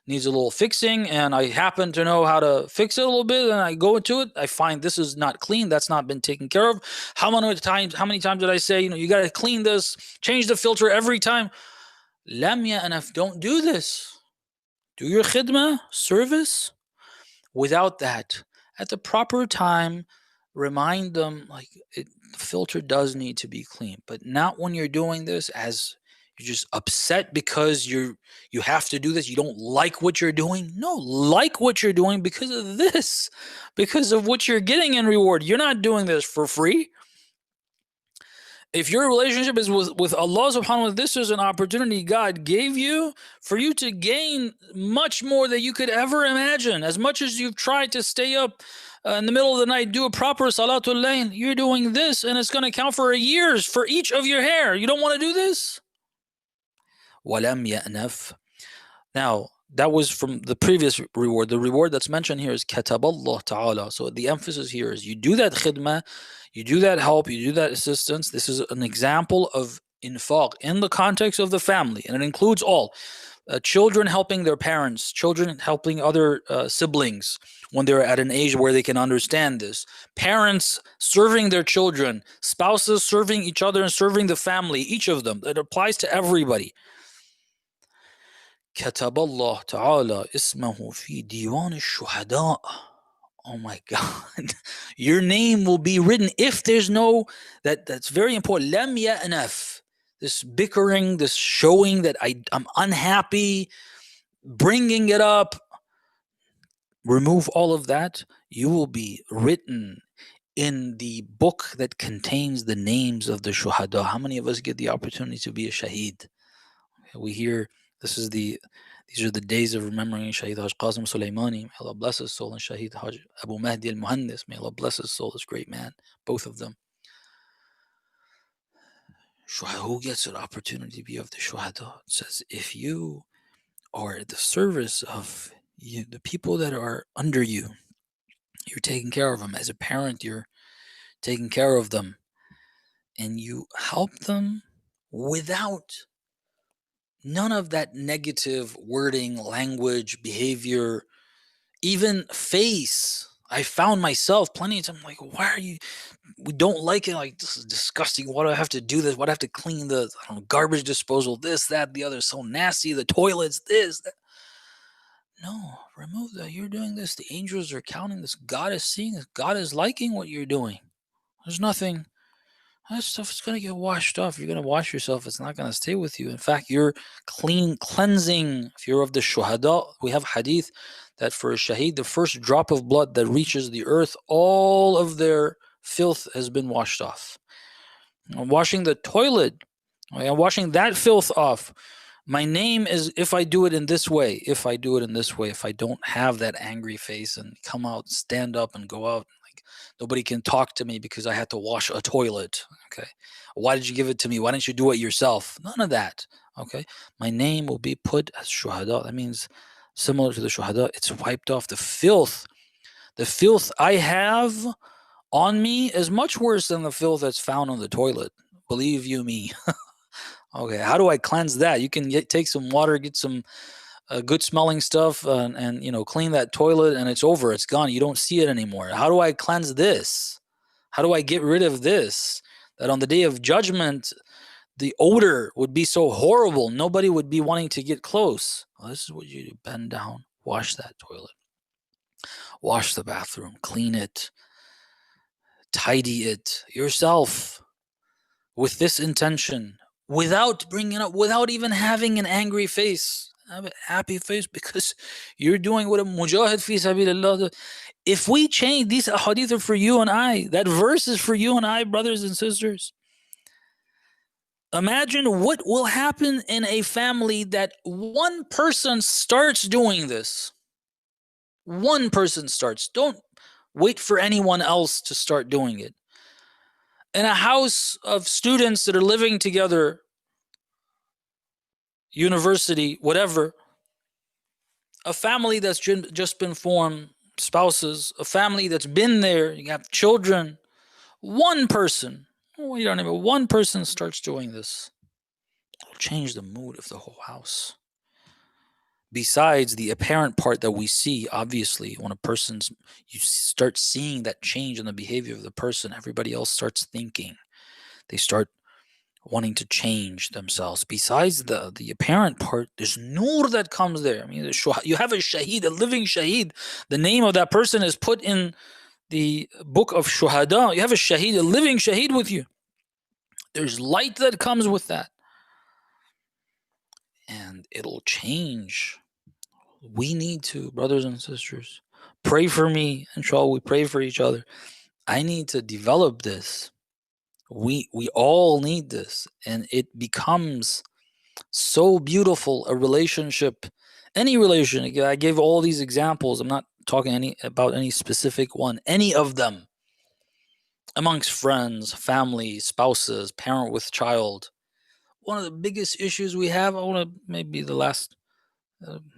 needs a little fixing, and I happen to know how to fix it a little bit, and I go into it. I find this is not clean. That's not been taken care of. How many times did I say, you got to clean this, change the filter every time? Lam ya'naf, don't do this. Do your khidmah, service, without that. At the proper time, remind them, like, the filter does need to be clean, but not when you're doing this as you're just upset because you have to do this. You don't like what you're doing. No, like what you're doing because of this, because of what you're getting in reward. You're not doing this for free. If your relationship is with Allah subhanahu wa ta'ala, this is an opportunity God gave you for you to gain much more than you could ever imagine. As much as you've tried to stay up in the middle of the night, do a proper salatul layl, you're doing this, and it's going to count for years for each of your hair. You don't want to do this? وَلَمْ يَأْنَفْ. Now, that was from the previous reward. The reward that's mentioned here is كَتَبَ اللَّهُ ta'ala. So the emphasis here is you do that khidmah, you do that help, you do that assistance. This is an example of infaq in the context of the family, and it includes all. Children helping their parents, children helping other siblings when they're at an age where they can understand this. Parents serving their children, spouses serving each other and serving the family, each of them. It applies to everybody. كتب الله تعالى اسمه في ديوان الشهداء. Oh my God. Your name will be written if there's no, that's very important. لم يأنف. This bickering, this showing that I'm unhappy, bringing it up. Remove all of that. You will be written in the book that contains the names of the shuhada. How many of us get the opportunity to be a shaheed? We hear these are the days of remembering Shaheed Haj Qasim Sulaimani. May Allah bless his soul, and Shaheed Haj Abu Mahdi al-Muhandis. May Allah bless his soul, this great man, both of them. Who gets an opportunity to be of the shuhada? It says, if you are at the service of the people that are under you, you're taking care of them. As a parent, you're taking care of them, and you help them without none of that negative wording, language, behavior, even face. I found myself plenty of times like, why are you, we don't like it. Like, this is disgusting. Why do I have to do this? Why do I have to clean the garbage disposal? This, that, the other. So nasty. The toilets, this, that. No, remove that. You're doing this. The angels are counting this. God is seeing this. God is liking what you're doing. There's nothing. That stuff is going to get washed off. You're going to wash yourself. It's not going to stay with you. In fact, you're cleansing. If you're of the shuhada, we have hadith that for a shaheed, the first drop of blood that reaches the earth, all of their filth has been washed off. Washing the toilet, washing that filth off. My name is, if I do it in this way, if I don't have that angry face and come out, stand up and go out, like nobody can talk to me because I had to wash a toilet. Okay. Why did you give it to me? Why didn't you do it yourself? None of that. Okay. My name will be put as shuhada. That means similar to the shuhada, it's wiped off. The filth I have on me is much worse than the filth that's found on the toilet. Believe you me. Okay, how do I cleanse that? You can take some water, get some good smelling stuff, and clean that toilet, and it's over. It's gone. You don't see it anymore. How do I cleanse this? How do I get rid of this? That on the day of judgment, the odor would be so horrible. Nobody would be wanting to get close. Well, this is what you do. Bend down, wash that toilet, wash the bathroom, clean it, tidy it yourself with this intention. Without bringing up, without even having an angry face, have a happy face, because you're doing what a mujahid fi sabilillah. If we change, these ahadith are for you and I. That verse is for you and I, brothers and sisters. Imagine what will happen in a family that one person starts doing this. One person starts. Don't wait for anyone else to start doing it. In a house of students that are living together, university, whatever, a family that's just been formed, spouses, a family that's been there, you have children, one person, you don't even, one person starts doing this, it'll change the mood of the whole house. Besides the apparent part that we see, obviously, when a person's, you start seeing that change in the behavior of the person, everybody else starts thinking. They start wanting to change themselves. Besides the apparent part, there's nur that comes there. I mean, you have a shaheed, a living shaheed. The name of that person is put in the book of shuhada. You have a shaheed, a living shaheed with you. There's light that comes with that. And it'll change. We need to, brothers and sisters, pray for me. Inshallah, we pray for each other. I need to develop this. We all need this. And it becomes so beautiful, a relationship, any relation. I gave all these examples. I'm not talking about any specific one, any of them. Amongst friends, family, spouses, parent with child. One of the biggest issues we have, I want to maybe the last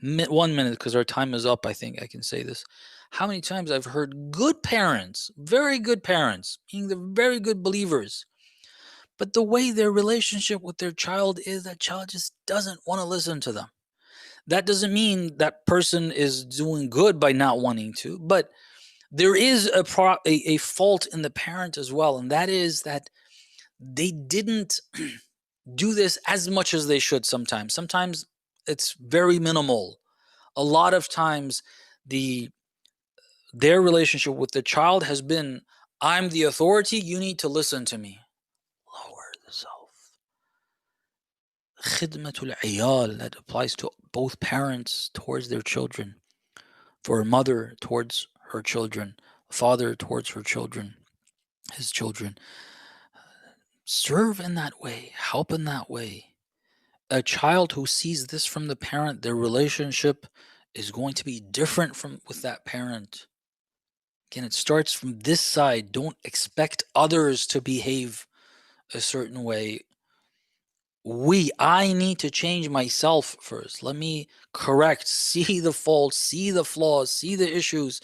1 minute, because our time is up, I think I can say this. How many times I've heard good parents, very good parents, being the very good believers, but the way their relationship with their child is, that child just doesn't want to listen to them. That doesn't mean that person is doing good by not wanting to, but there is a fault in the parent as well, and that is that they didn't do this as much as they should sometimes. Sometimes it's very minimal. A lot of times their relationship with the child has been, I'm the authority, you need to listen to me. Lower the self. Khidmatul iyal, that applies to both parents towards their children, for a mother towards her children, a father towards her children, his children. Serve in that way, help in that way. A child who sees this from the parent, their relationship is going to be different with that parent. Again, it starts from this side. Don't expect others to behave a certain way. I need to change myself first. Let me correct, see the faults, see the flaws, see the issues,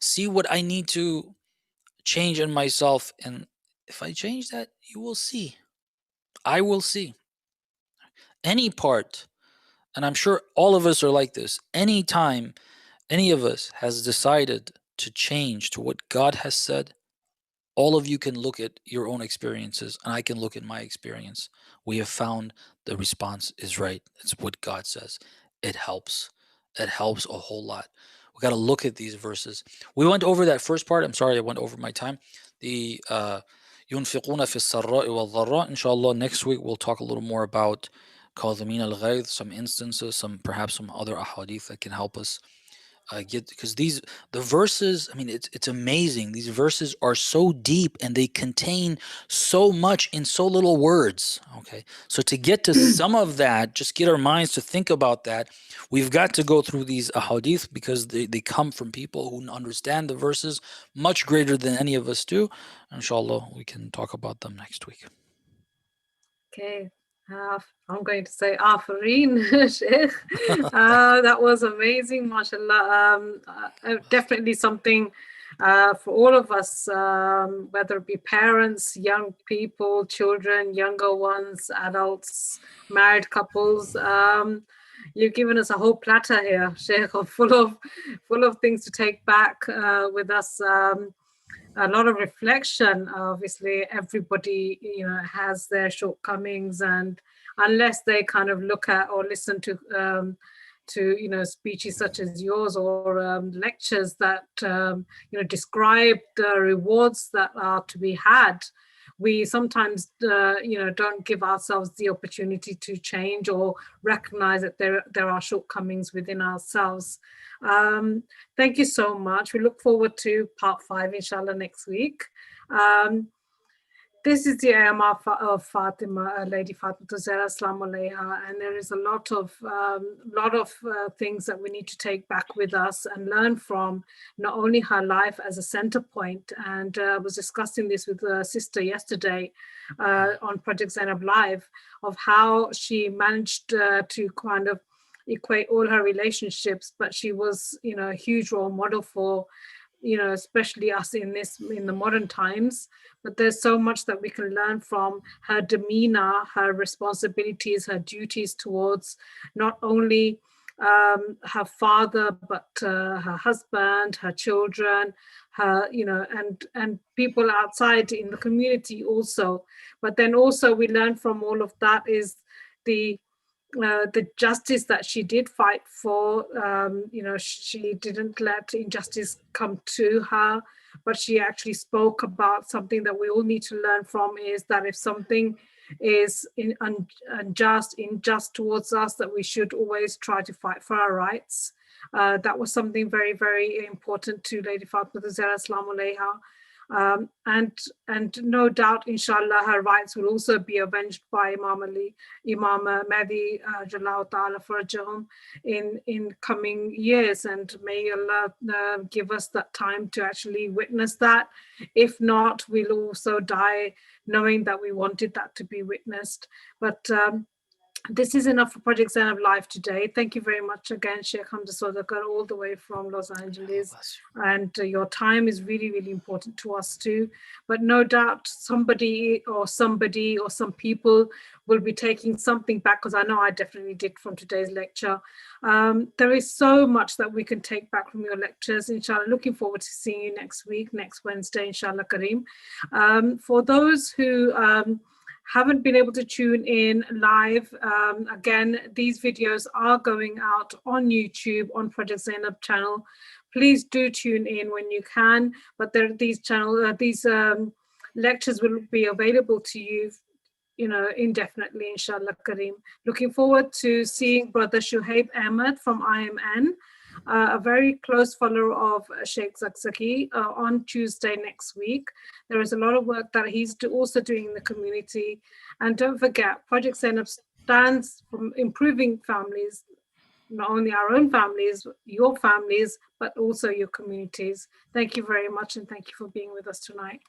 see what I need to change in myself. And if I change that, you will see. I will see. Any part, and I'm sure all of us are like this, anytime any of us has decided to change to what God has said, all of you can look at your own experiences, and I can look at my experience. We have found the response is right. It's what God says. It helps. It helps a whole lot. We got to look at these verses. We went over that first part. I'm sorry I went over my time. The ينفقون في السراء والضراء. Inshallah, next week we'll talk a little more about كاظمين الغيظ, some instances, perhaps some other ahadith that can help us get, because the verses, I mean, it's amazing. These verses are so deep and they contain so much in so little words. Okay, so to get to some of that, just get our minds to think about that, we've got to go through these ahadith, because they come from people who understand the verses much greater than any of us do. Inshallah, we can talk about them next week. Okay. I'm going to say Afareen, Shaykh. That was amazing, mashallah. Definitely something for all of us, whether it be parents, young people, children, younger ones, adults, married couples. You've given us a whole platter here, Shaykh, full of things to take back with us. A lot of reflection. Obviously, everybody, has their shortcomings, and unless they kind of look at or listen to speeches such as yours, or lectures that describe the rewards that are to be had, we sometimes don't give ourselves the opportunity to change or recognize that there are shortcomings within ourselves. Thank you so much. We look forward to part 5, inshallah, next week. This is the AMR of Fatima, Lady Fatima Zahra, Assalamu alaiha, and there is a lot of things that we need to take back with us and learn from, not only her life as a center point, and I was discussing this with a sister yesterday on Project Zainab Live, of how she managed to kind of equate all her relationships, but she was, you know, a huge role model for, you know, especially us in the modern times. But there's so much that we can learn from her demeanor, her responsibilities, her duties towards not only her father, but her husband, her children, her, you know, and people outside in the community also. But then also we learn from all of that is the justice that she did fight for. You know, she didn't let injustice come to her, but she actually spoke about something that we all need to learn from, is that if something is unjust towards us, that we should always try to fight for our rights. That was something very, very important to Lady Fatima Zahra Salamu Alaiha. And no doubt, inshallah, her rights will also be avenged by Imam Mahdi Jalal Ta'ala Farajahum in coming years, and may Allah give us that time to actually witness that. If not, we'll also die knowing that we wanted that to be witnessed. But this is enough for Project Zainab Live today. Thank you very much again, Shaykh Hamza Sodagar, all the way from Los Angeles. And your time is really, really important to us too. But no doubt somebody or some people will be taking something back, because I know I definitely did from today's lecture. There is so much that we can take back from your lectures, inshallah. Looking forward to seeing you next week, next Wednesday, inshallah Kareem. For those who haven't been able to tune in live, again, these videos are going out on YouTube, on Project Zainab channel. Please do tune in when you can. But these lectures will be available to you, you know, indefinitely, inshallah Kareem. Looking forward to seeing Brother Shuhaib Ahmed from IMN, a very close follower of Sheikh Zakzaki, on Tuesday next week. There is a lot of work that he's also doing in the community. And don't forget, Project Zainab stands for improving families, not only our own families, your families, but also your communities. Thank you very much, and thank you for being with us tonight.